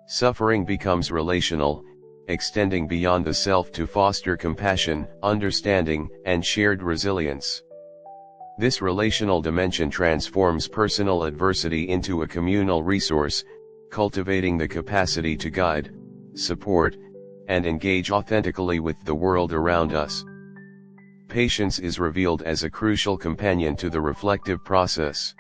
Suffering becomes relational, extending beyond the self to foster compassion, understanding, and shared resilience. This relational dimension transforms personal adversity into a communal resource, cultivating the capacity to guide, support, and engage authentically with the world around us. Patience is revealed as a crucial companion to the reflective process.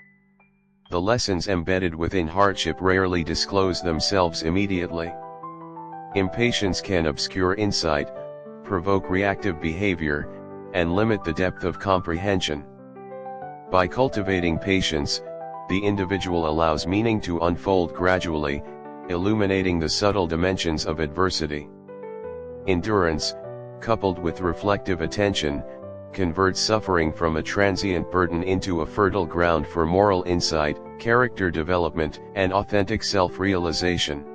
The lessons embedded within hardship rarely disclose themselves immediately. Impatience can obscure insight, provoke reactive behavior, and limit the depth of comprehension. By cultivating patience, the individual allows meaning to unfold gradually, illuminating the subtle dimensions of adversity. Endurance, coupled with reflective attention, converts suffering from a transient burden into a fertile ground for moral insight, character development, and authentic self-realization.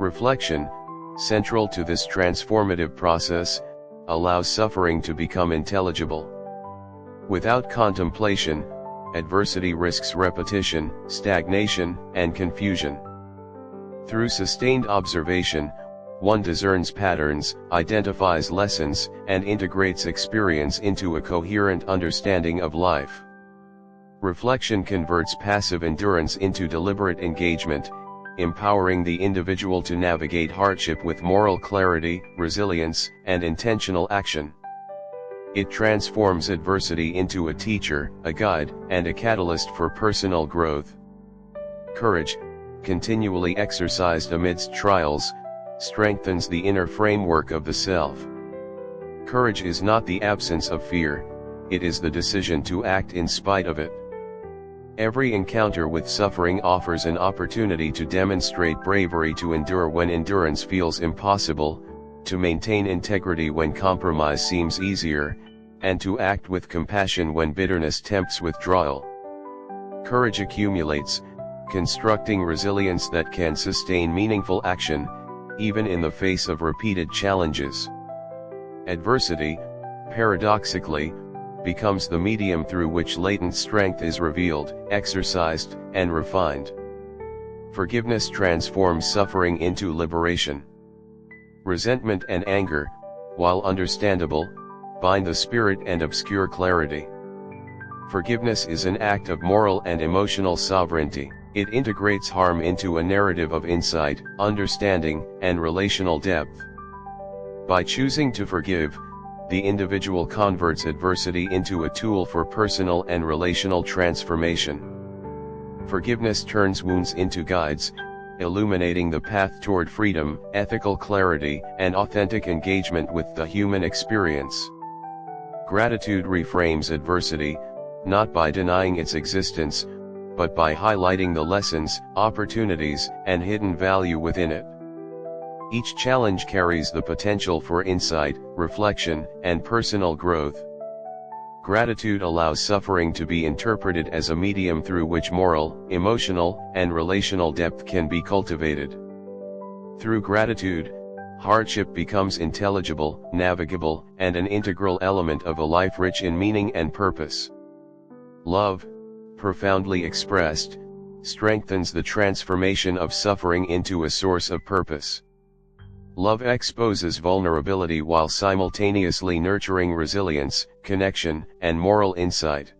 Reflection, central to this transformative process, allows suffering to become intelligible. Without contemplation, adversity risks repetition, stagnation, and confusion. Through sustained observation, one discerns patterns, identifies lessons, and integrates experience into a coherent understanding of life. Reflection converts passive endurance into deliberate engagement, empowering the individual to navigate hardship with moral clarity, resilience, and intentional action. It transforms adversity into a teacher, a guide, and a catalyst for personal growth. Courage, continually exercised amidst trials, strengthens the inner framework of the self. Courage is not the absence of fear, it is the decision to act in spite of it. Every encounter with suffering offers an opportunity to demonstrate bravery, to endure when endurance feels impossible, to maintain integrity when compromise seems easier, and to act with compassion when bitterness tempts withdrawal. Courage accumulates, constructing resilience that can sustain meaningful action, even in the face of repeated challenges. Adversity, paradoxically, becomes the medium through which latent strength is revealed, exercised, and refined. Forgiveness transforms suffering into liberation. Resentment and anger, while understandable, bind the spirit and obscure clarity. Forgiveness is an act of moral and emotional sovereignty. It integrates harm into a narrative of insight, understanding, and relational depth. By choosing to forgive, the individual converts adversity into a tool for personal and relational transformation. Forgiveness turns wounds into guides, illuminating the path toward freedom, ethical clarity, and authentic engagement with the human experience. Gratitude reframes adversity, not by denying its existence, but by highlighting the lessons, opportunities, and hidden value within it. Each challenge carries the potential for insight, reflection, and personal growth. Gratitude allows suffering to be interpreted as a medium through which moral, emotional, and relational depth can be cultivated. Through gratitude, hardship becomes intelligible, navigable, and an integral element of a life rich in meaning and purpose. Love, profoundly expressed, strengthens the transformation of suffering into a source of purpose. Love exposes vulnerability while simultaneously nurturing resilience, connection, and moral insight.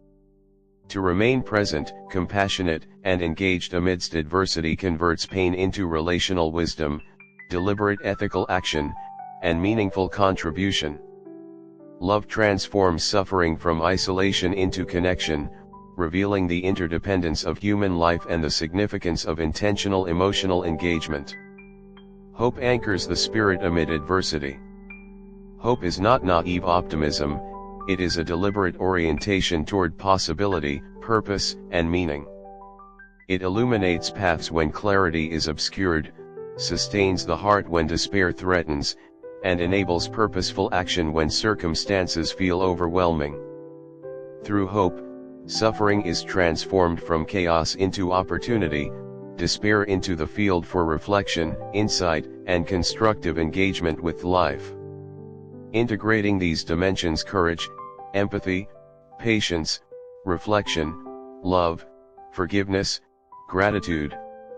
To remain present, compassionate, and engaged amidst adversity converts pain into relational wisdom, deliberate ethical action, and meaningful contribution. Love transforms suffering from isolation into connection, revealing the interdependence of human life and the significance of intentional emotional engagement. Hope anchors the spirit amid adversity. Hope is not naive optimism, it is a deliberate orientation toward possibility, purpose, and meaning. It illuminates paths when clarity is obscured, sustains the heart when despair threatens, and enables purposeful action when circumstances feel overwhelming. Through hope, suffering is transformed from chaos into opportunity, despair into the field for reflection, insight, and constructive engagement with life. Integrating these dimensions, courage, empathy, patience, reflection, love, forgiveness, gratitude,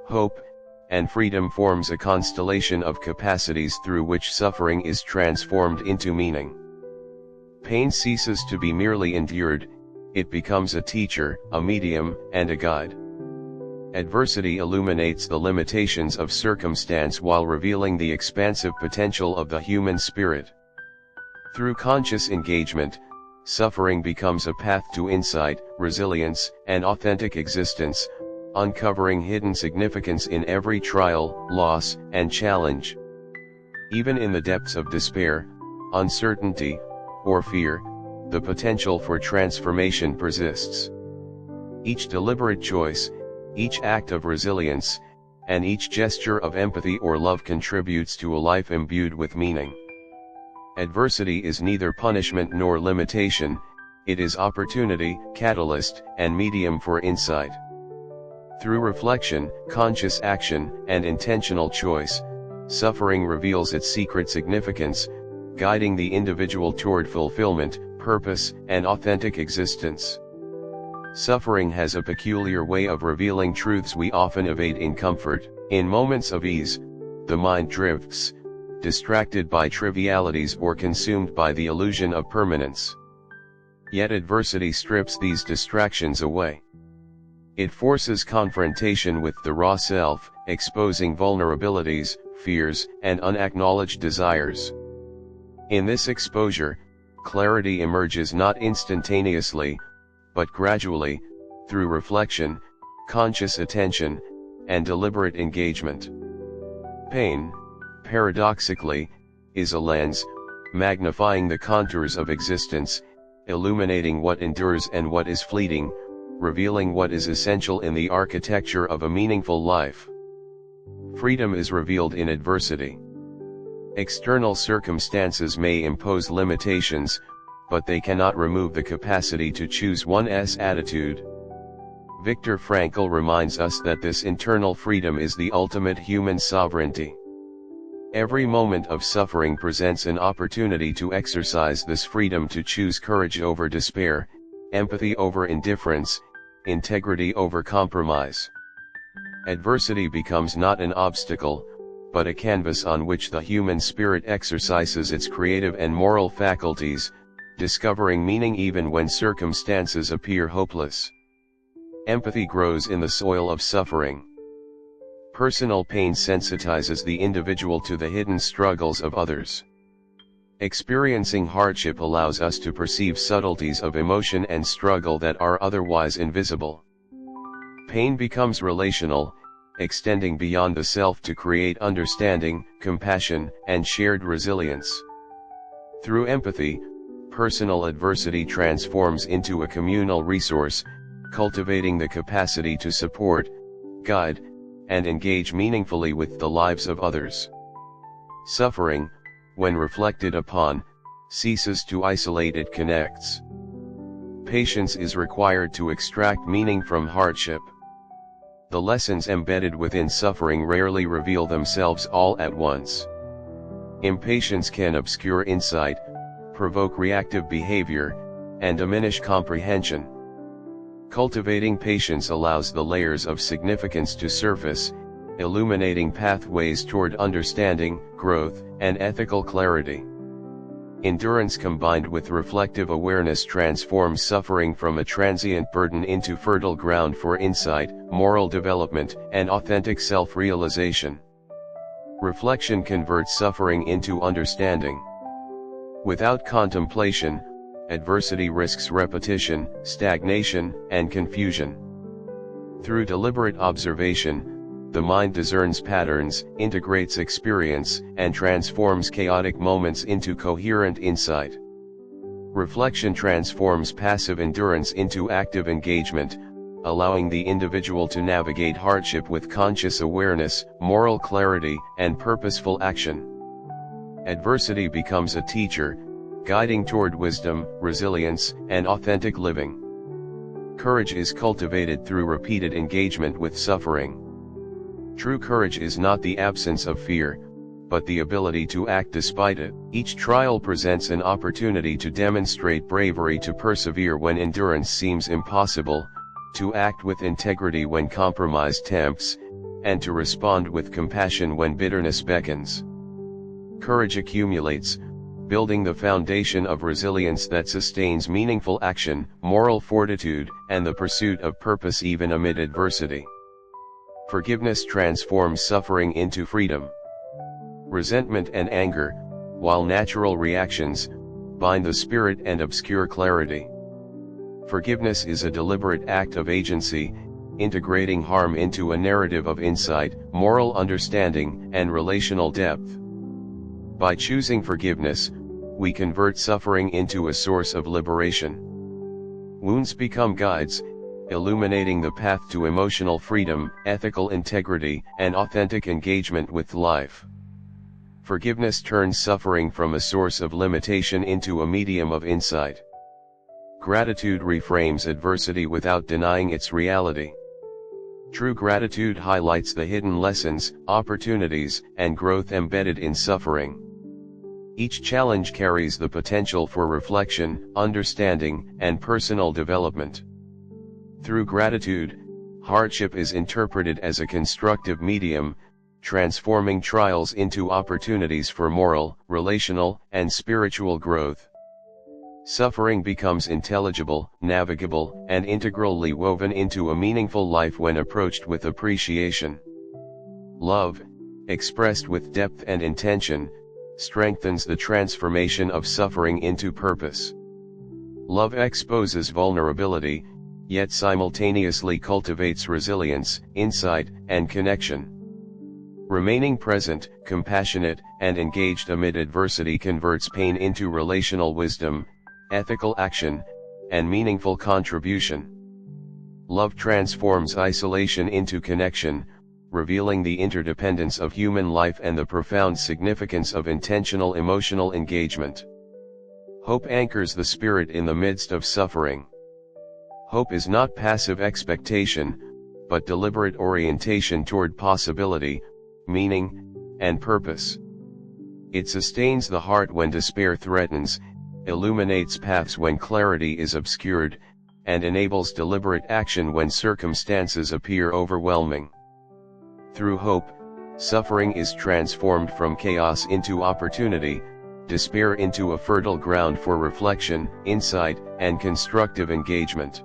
hope, and freedom forms a constellation of capacities through which suffering is transformed into meaning. Pain ceases to be merely endured, it becomes a teacher, a medium, and a guide. Adversity illuminates the limitations of circumstance while revealing the expansive potential of the human spirit. Through conscious engagement, suffering becomes a path to insight, resilience, and authentic existence, uncovering hidden significance in every trial, loss, and challenge. Even in the depths of despair, uncertainty, or fear, the potential for transformation persists. Each deliberate choice, each act of resilience, and each gesture of empathy or love contributes to a life imbued with meaning. Adversity is neither punishment nor limitation, it is opportunity, catalyst, and medium for insight. Through reflection, conscious action, and intentional choice, suffering reveals its secret significance, guiding the individual toward fulfillment, purpose, and authentic existence. Suffering has a peculiar way of revealing truths we often evade in comfort. In moments of ease, the mind drifts, distracted by trivialities or consumed by the illusion of permanence. Yet adversity strips these distractions away. It forces confrontation with the raw self, exposing vulnerabilities, fears, and unacknowledged desires. In this exposure, clarity emerges not instantaneously, but gradually, through reflection, conscious attention, and deliberate engagement. Pain, paradoxically, is a lens, magnifying the contours of existence, illuminating what endures and what is fleeting, revealing what is essential in the architecture of a meaningful life. Freedom is revealed in adversity. External circumstances may impose limitations, but they cannot remove the capacity to choose one's attitude. Viktor Frankl reminds us that this internal freedom is the ultimate human sovereignty. Every moment of suffering presents an opportunity to exercise this freedom, to choose courage over despair, empathy over indifference, integrity over compromise. Adversity becomes not an obstacle, but a canvas on which the human spirit exercises its creative and moral faculties, discovering meaning even when circumstances appear hopeless. Empathy grows in the soil of suffering. Personal pain sensitizes the individual to the hidden struggles of others. Experiencing hardship allows us to perceive subtleties of emotion and struggle that are otherwise invisible. Pain becomes relational, extending beyond the self to create understanding, compassion, and shared resilience. Through empathy, personal adversity transforms into a communal resource, cultivating the capacity to support, guide, and engage meaningfully with the lives of others. Suffering, when reflected upon, ceases to isolate, it connects. Patience is required to extract meaning from hardship. The lessons embedded within suffering rarely reveal themselves all at once. Impatience can obscure insight, provoke reactive behavior, and diminish comprehension. Cultivating patience allows the layers of significance to surface, illuminating pathways toward understanding, growth, and ethical clarity. Endurance combined with reflective awareness transforms suffering from a transient burden into fertile ground for insight, moral development, and authentic self-realization. Reflection converts suffering into understanding. Without contemplation, adversity risks repetition, stagnation, and confusion. Through deliberate observation, the mind discerns patterns, integrates experience, and transforms chaotic moments into coherent insight. Reflection transforms passive endurance into active engagement, allowing the individual to navigate hardship with conscious awareness, moral clarity, and purposeful action. Adversity becomes a teacher, guiding toward wisdom, resilience, and authentic living. Courage is cultivated through repeated engagement with suffering. True courage is not the absence of fear, but the ability to act despite it. Each trial presents an opportunity to demonstrate bravery, to persevere when endurance seems impossible, to act with integrity when compromise tempts, and to respond with compassion when bitterness beckons. Courage accumulates, building the foundation of resilience that sustains meaningful action, moral fortitude, and the pursuit of purpose even amid adversity. Forgiveness transforms suffering into freedom. Resentment and anger, while natural reactions, bind the spirit and obscure clarity. Forgiveness is a deliberate act of agency, integrating harm into a narrative of insight, moral understanding, and relational depth. By choosing forgiveness, we convert suffering into a source of liberation. Wounds become guides, illuminating the path to emotional freedom, ethical integrity, and authentic engagement with life. Forgiveness turns suffering from a source of limitation into a medium of insight. Gratitude reframes adversity without denying its reality. True gratitude highlights the hidden lessons, opportunities, and growth embedded in suffering. Each challenge carries the potential for reflection, understanding, and personal development. Through gratitude, hardship is interpreted as a constructive medium, transforming trials into opportunities for moral, relational, and spiritual growth. Suffering becomes intelligible, navigable, and integrally woven into a meaningful life when approached with appreciation. Love, expressed with depth and intention, strengthens the transformation of suffering into purpose. Love exposes vulnerability, yet simultaneously cultivates resilience, insight, and connection. Remaining present, compassionate, and engaged amid adversity converts pain into relational wisdom, ethical action, and meaningful contribution. Love transforms isolation into connection, revealing the interdependence of human life and the profound significance of intentional emotional engagement. Hope anchors the spirit in the midst of suffering. Hope is not passive expectation, but deliberate orientation toward possibility, meaning, and purpose. It sustains the heart when despair threatens, illuminates paths when clarity is obscured, and enables deliberate action when circumstances appear overwhelming. Through hope, suffering is transformed from chaos into opportunity, despair into a fertile ground for reflection, insight, and constructive engagement.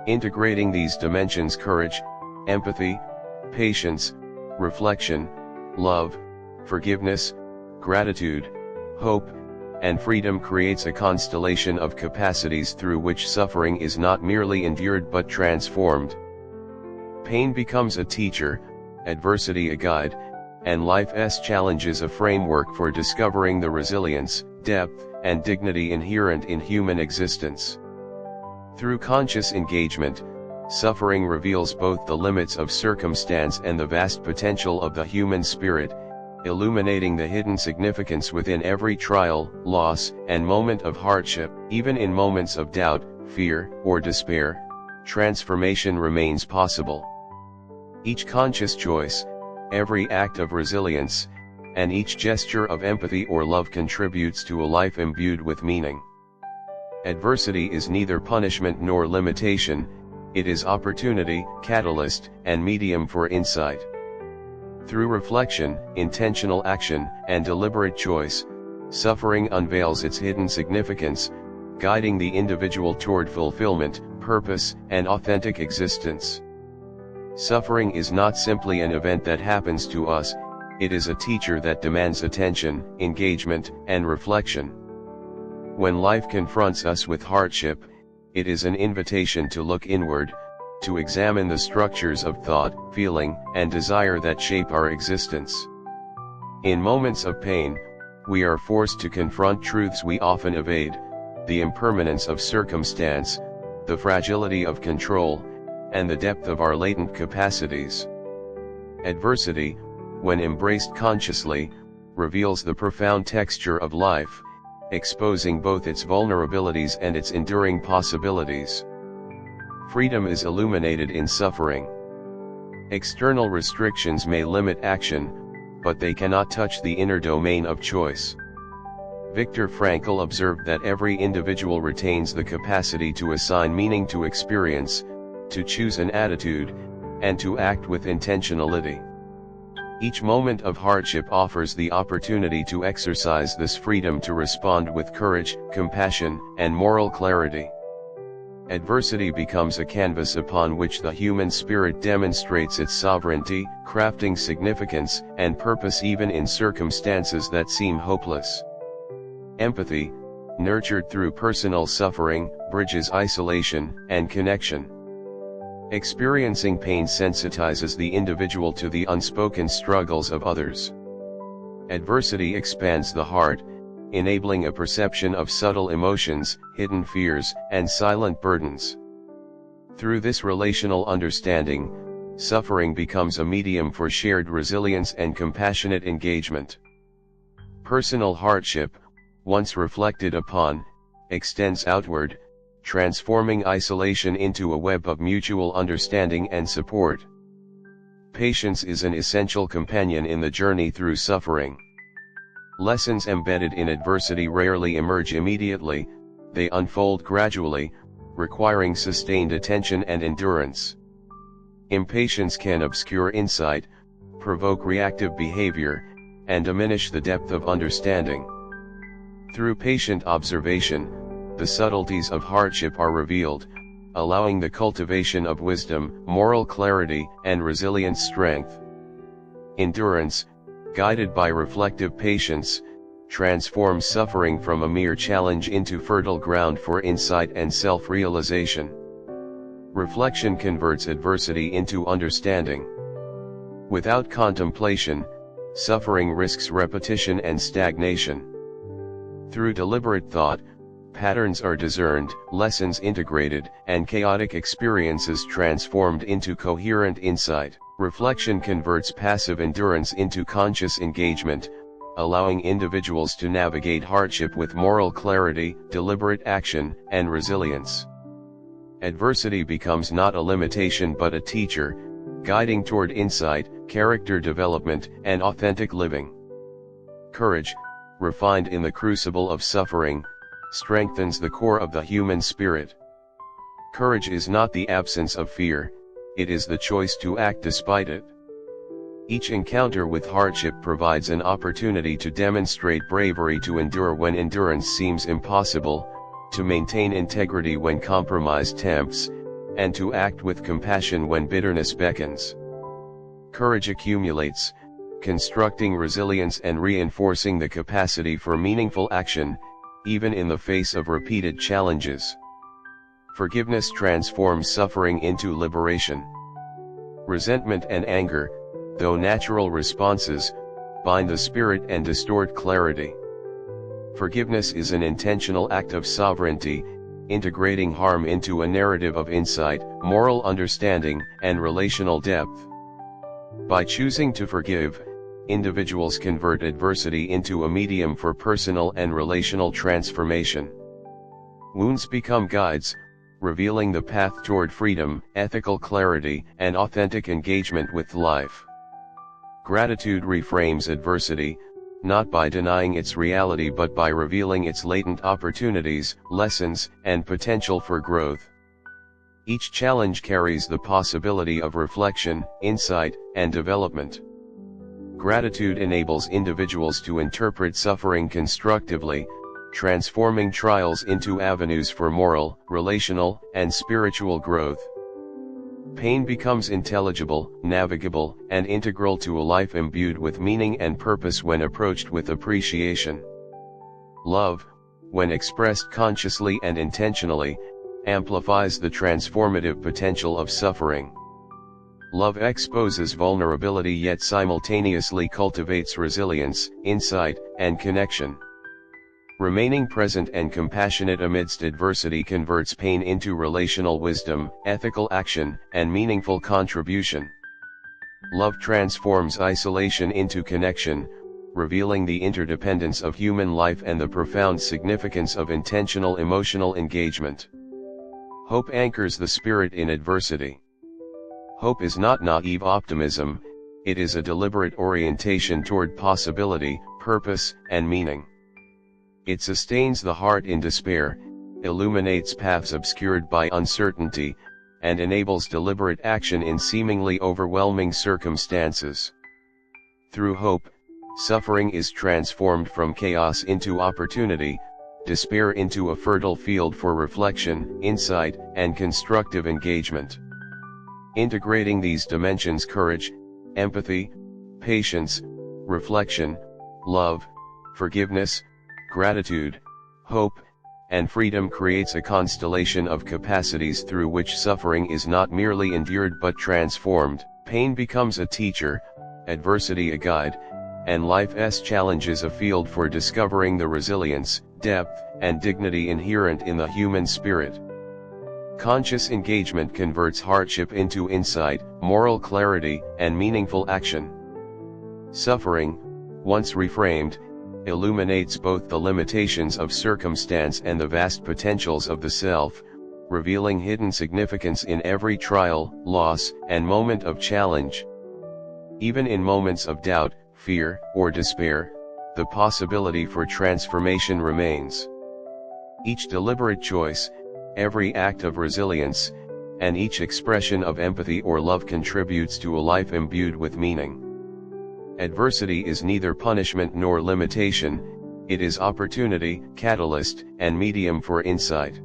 Integrating these dimensions, courage, empathy, patience, reflection, love, forgiveness, gratitude, hope, and freedom creates a constellation of capacities through which suffering is not merely endured but transformed. Pain becomes a teacher, adversity a guide, and life's challenges a framework for discovering the resilience, depth, and dignity inherent in human existence. Through conscious engagement, suffering reveals both the limits of circumstance and the vast potential of the human spirit, illuminating the hidden significance within every trial, loss, and moment of hardship. Even in moments of doubt, fear, or despair, transformation remains possible. Each conscious choice, every act of resilience, and each gesture of empathy or love contributes to a life imbued with meaning. Adversity is neither punishment nor limitation, it is opportunity, catalyst, and medium for insight. Through reflection, intentional action, and deliberate choice, suffering unveils its hidden significance, guiding the individual toward fulfillment, purpose, and authentic existence. Suffering is not simply an event that happens to us, it is a teacher that demands attention, engagement, and reflection. When life confronts us with hardship, it is an invitation to look inward, to examine the structures of thought, feeling, and desire that shape our existence. In moments of pain, we are forced to confront truths we often evade: the impermanence of circumstance, the fragility of control, and the depth of our latent capacities. Adversity, when embraced consciously, reveals the profound texture of life, exposing both its vulnerabilities and its enduring possibilities. Freedom is illuminated in suffering. External restrictions may limit action, but they cannot touch the inner domain of choice. Viktor Frankl observed that every individual retains the capacity to assign meaning to experience, to choose an attitude, and to act with intentionality. Each moment of hardship offers the opportunity to exercise this freedom, to respond with courage, compassion, and moral clarity. Adversity becomes a canvas upon which the human spirit demonstrates its sovereignty, crafting significance and purpose even in circumstances that seem hopeless. Empathy, nurtured through personal suffering, bridges isolation and connection. Experiencing pain sensitizes the individual to the unspoken struggles of others. Adversity expands the heart, enabling a perception of subtle emotions, hidden fears, and silent burdens. Through this relational understanding, suffering becomes a medium for shared resilience and compassionate engagement. Personal hardship, once reflected upon, extends outward, transforming isolation into a web of mutual understanding and support. Patience is an essential companion in the journey through suffering. Lessons embedded in adversity rarely emerge immediately, they unfold gradually, requiring sustained attention and endurance. Impatience can obscure insight, provoke reactive behavior, and diminish the depth of understanding. Through patient observation, the subtleties of hardship are revealed, allowing the cultivation of wisdom, moral clarity, and resilient strength. Endurance, guided by reflective patience, transforms suffering from a mere challenge into fertile ground for insight and self-realization. Reflection converts adversity into understanding. Without contemplation, suffering risks repetition and stagnation. Through deliberate thought, patterns are discerned, lessons integrated, and chaotic experiences transformed into coherent insight. Reflection converts passive endurance into conscious engagement, allowing individuals to navigate hardship with moral clarity, deliberate action, and resilience. Adversity becomes not a limitation but a teacher, guiding toward insight, character development, and authentic living. Courage, refined in the crucible of suffering, strengthens the core of the human spirit. Courage is not the absence of fear, it is the choice to act despite it. Each encounter with hardship provides an opportunity to demonstrate bravery, to endure when endurance seems impossible, to maintain integrity when compromise tempts, and to act with compassion when bitterness beckons. Courage accumulates, constructing resilience and reinforcing the capacity for meaningful action, even in the face of repeated challenges. Forgiveness transforms suffering into liberation. Resentment and anger, though natural responses, bind the spirit and distort clarity. Forgiveness is an intentional act of sovereignty, integrating harm into a narrative of insight, moral understanding, and relational depth. By choosing to forgive, individuals convert adversity into a medium for personal and relational transformation. Wounds become guides, revealing the path toward freedom, ethical clarity, and authentic engagement with life. Gratitude reframes adversity, not by denying its reality but by revealing its latent opportunities, lessons, and potential for growth. Each challenge carries the possibility of reflection, insight, and development. Gratitude enables individuals to interpret suffering constructively, transforming trials into avenues for moral, relational, and spiritual growth. Pain becomes intelligible, navigable, and integral to a life imbued with meaning and purpose when approached with appreciation. Love, when expressed consciously and intentionally, amplifies the transformative potential of suffering. Love exposes vulnerability yet simultaneously cultivates resilience, insight, and connection. Remaining present and compassionate amidst adversity converts pain into relational wisdom, ethical action, and meaningful contribution. Love transforms isolation into connection, revealing the interdependence of human life and the profound significance of intentional emotional engagement. Hope anchors the spirit in adversity. Hope is not naive optimism, it is a deliberate orientation toward possibility, purpose, and meaning. It sustains the heart in despair, illuminates paths obscured by uncertainty, and enables deliberate action in seemingly overwhelming circumstances. Through hope, suffering is transformed from chaos into opportunity, despair into a fertile field for reflection, insight, and constructive engagement. Integrating these dimensions: courage, empathy, patience, reflection, love, forgiveness, gratitude, hope, and freedom creates a constellation of capacities through which suffering is not merely endured but transformed. Pain becomes a teacher, adversity a guide, and life's challenges a field for discovering the resilience, depth, and dignity inherent in the human spirit. Conscious engagement converts hardship into insight, moral clarity, and meaningful action. Suffering, once reframed, illuminates both the limitations of circumstance and the vast potentials of the self, revealing hidden significance in every trial, loss, and moment of challenge. Even in moments of doubt, fear, or despair, the possibility for transformation remains. Each deliberate choice, every act of resilience, and each expression of empathy or love contributes to a life imbued with meaning. Adversity is neither punishment nor limitation, it is opportunity, catalyst, and medium for insight.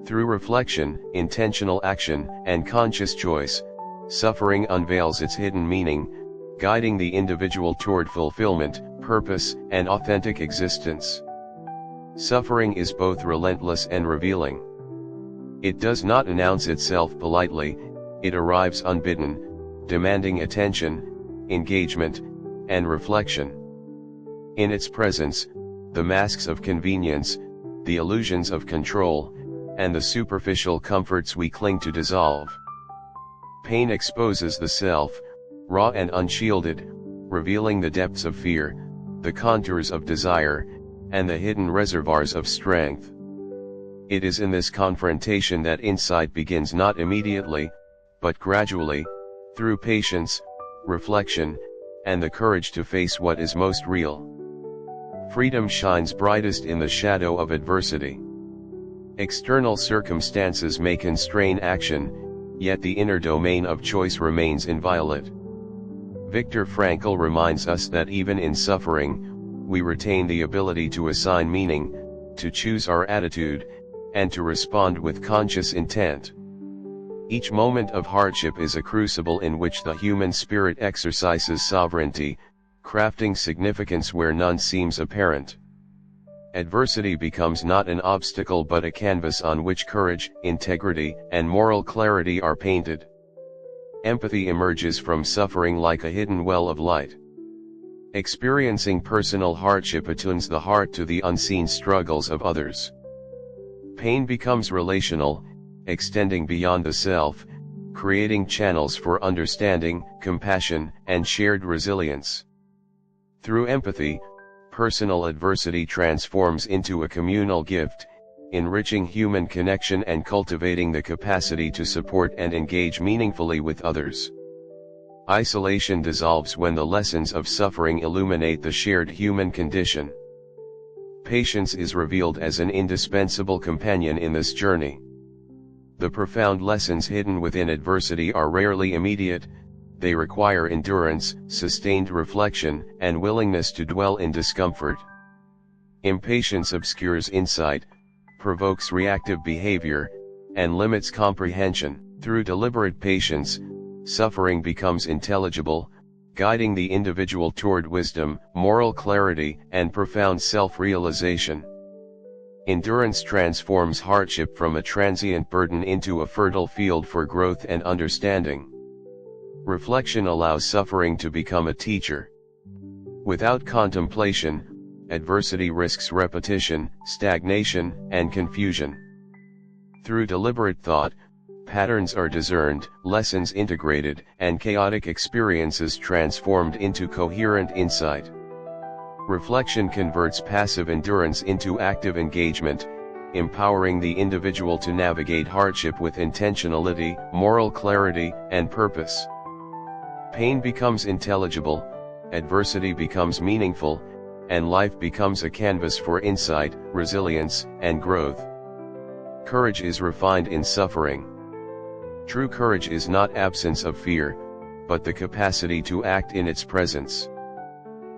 Through reflection, intentional action, and conscious choice, suffering unveils its hidden meaning, guiding the individual toward fulfillment, purpose, and authentic existence. Suffering is both relentless and revealing. It does not announce itself politely, it arrives unbidden, demanding attention, engagement, and reflection. In its presence, the masks of convenience, the illusions of control, and the superficial comforts we cling to dissolve. Pain exposes the self, raw and unshielded, revealing the depths of fear, the contours of desire, and the hidden reservoirs of strength. It is in this confrontation that insight begins, not immediately, but gradually, through patience, reflection, and the courage to face what is most real. Freedom shines brightest in the shadow of adversity. External circumstances may constrain action, yet the inner domain of choice remains inviolate. Viktor Frankl reminds us that even in suffering, we retain the ability to assign meaning, to choose our attitude, and to respond with conscious intent. Each moment of hardship is a crucible in which the human spirit exercises sovereignty, crafting significance where none seems apparent. Adversity becomes not an obstacle but a canvas on which courage, integrity, and moral clarity are painted. empathy emerges from suffering like a hidden well of light. Experiencing personal hardship attunes the heart to the unseen struggles of others. Pain becomes relational, extending beyond the self, creating channels for understanding, compassion, and shared resilience. Through empathy, personal adversity transforms into a communal gift, enriching human connection and cultivating the capacity to support and engage meaningfully with others. Isolation dissolves when the lessons of suffering illuminate the shared human condition. Patience is revealed as an indispensable companion in this journey. The profound lessons hidden within adversity are rarely immediate. They require endurance, sustained reflection, and willingness to dwell in discomfort. Impatience obscures insight, provokes reactive behavior, and limits comprehension. Through deliberate patience, suffering becomes intelligible, guiding the individual toward wisdom, moral clarity, and profound self-realization. Endurance transforms hardship from a transient burden into a fertile field for growth and understanding. Reflection allows suffering to become a teacher. Without contemplation, adversity risks repetition, stagnation, and confusion. Through deliberate thought, patterns are discerned, lessons integrated, and chaotic experiences transformed into coherent insight. Reflection converts passive endurance into active engagement, empowering the individual to navigate hardship with intentionality, moral clarity, and purpose. Pain becomes intelligible, adversity becomes meaningful, and life becomes a canvas for insight, resilience, and growth. Courage is refined in suffering. True courage is not absence of fear, but the capacity to act in its presence.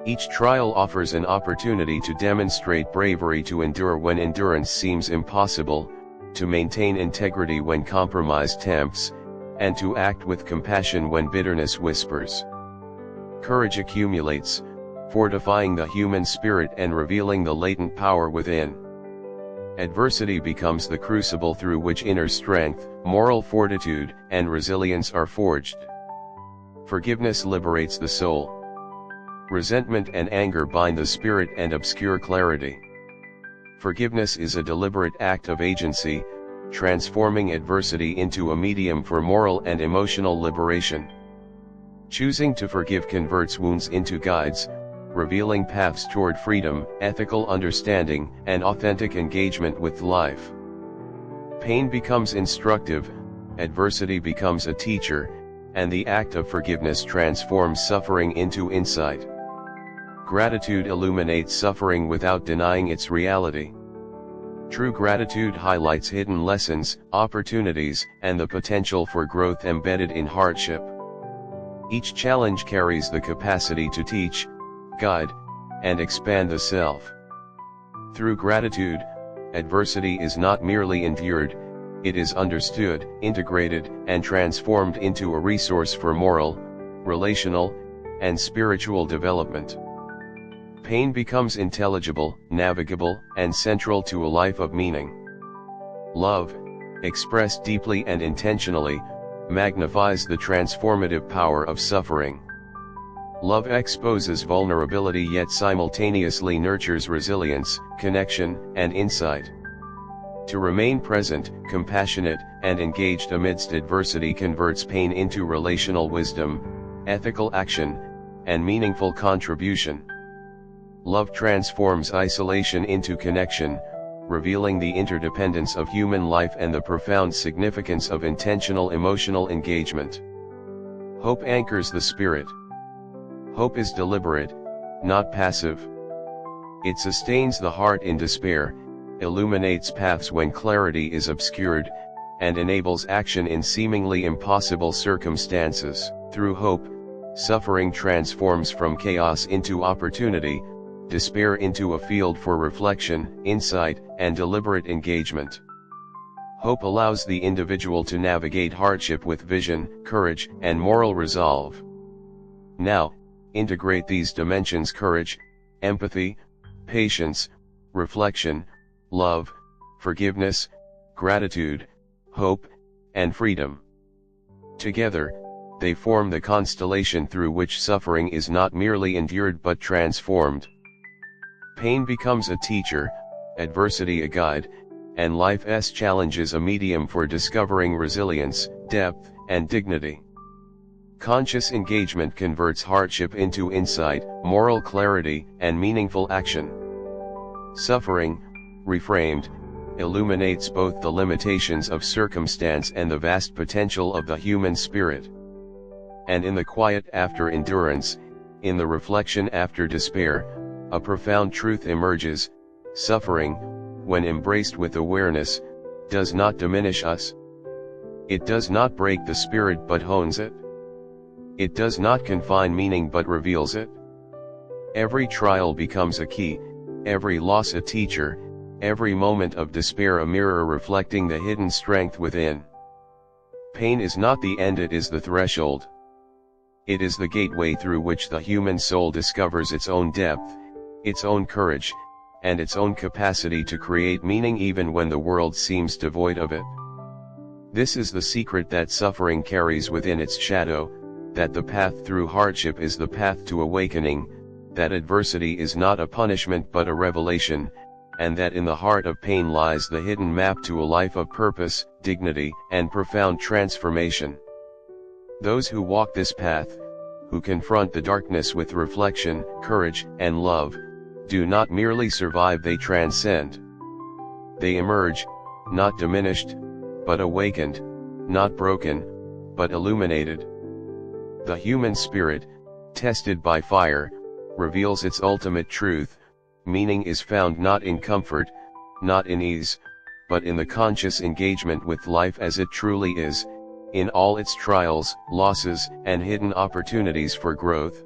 Each trial offers an opportunity to demonstrate bravery, to endure when endurance seems impossible, to maintain integrity when compromise tempts, and to act with compassion when bitterness whispers. Courage accumulates, fortifying the human spirit and revealing the latent power within. Adversity becomes the crucible through which inner strength, moral fortitude, and resilience are forged. Forgiveness liberates the soul. Resentment and anger bind the spirit and obscure clarity. Forgiveness is a deliberate act of agency, transforming adversity into a medium for moral and emotional liberation. Choosing to forgive converts wounds into guides, revealing paths toward freedom, ethical understanding, and authentic engagement with life. Pain becomes instructive, adversity becomes a teacher, and the act of forgiveness transforms suffering into insight. Gratitude illuminates suffering without denying its reality. True gratitude highlights hidden lessons, opportunities, and the potential for growth embedded in hardship. Each challenge carries the capacity to teach, guide, and expand the self. Through gratitude, adversity is not merely endured, it is understood, integrated, and transformed into a resource for moral, relational, and spiritual development. Pain becomes intelligible, navigable, and central to a life of meaning. Love, expressed deeply and intentionally, magnifies the transformative power of suffering. Love exposes vulnerability yet simultaneously nurtures resilience, connection, and insight. To remain present, compassionate, and engaged amidst adversity converts pain into relational wisdom, ethical action, and meaningful contribution. Love transforms isolation into connection, revealing the interdependence of human life and the profound significance of intentional emotional engagement. Hope anchors the spirit. Hope is deliberate, not passive. It sustains the heart in despair, illuminates paths when clarity is obscured, and enables action in seemingly impossible circumstances. Through hope, suffering transforms from chaos into opportunity, despair into a field for reflection, insight, and deliberate engagement. Hope allows the individual to navigate hardship with vision, courage, and moral resolve. Now, integrate these dimensions: courage, empathy, patience, reflection, love, forgiveness, gratitude, hope, and freedom. Together, they form the constellation through which suffering is not merely endured but transformed. Pain becomes a teacher, adversity a guide, and life's challenges a medium for discovering resilience, depth, and dignity. Conscious engagement converts hardship into insight, moral clarity, and meaningful action. Suffering, reframed, illuminates both the limitations of circumstance and the vast potential of the human spirit. And in the quiet after endurance, in the reflection after despair, a profound truth emerges: suffering, when embraced with awareness, does not diminish us. It does not break the spirit but hones it. It does not confine meaning but reveals it. Every trial becomes a key, every loss a teacher, every moment of despair a mirror reflecting the hidden strength within. Pain is not the end, it is the threshold. It is the gateway through which the human soul discovers its own depth, its own courage, and its own capacity to create meaning even when the world seems devoid of it. This is the secret that suffering carries within its shadow, that the path through hardship is the path to awakening, that adversity is not a punishment but a revelation, and that in the heart of pain lies the hidden map to a life of purpose, dignity, and profound transformation. Those who walk this path, who confront the darkness with reflection, courage, and love, do not merely survive, they transcend. They emerge, not diminished, but awakened, not broken, but illuminated. The human spirit, tested by fire, reveals its ultimate truth: meaning is found not in comfort, not in ease, but in the conscious engagement with life as it truly is, in all its trials, losses, and hidden opportunities for growth.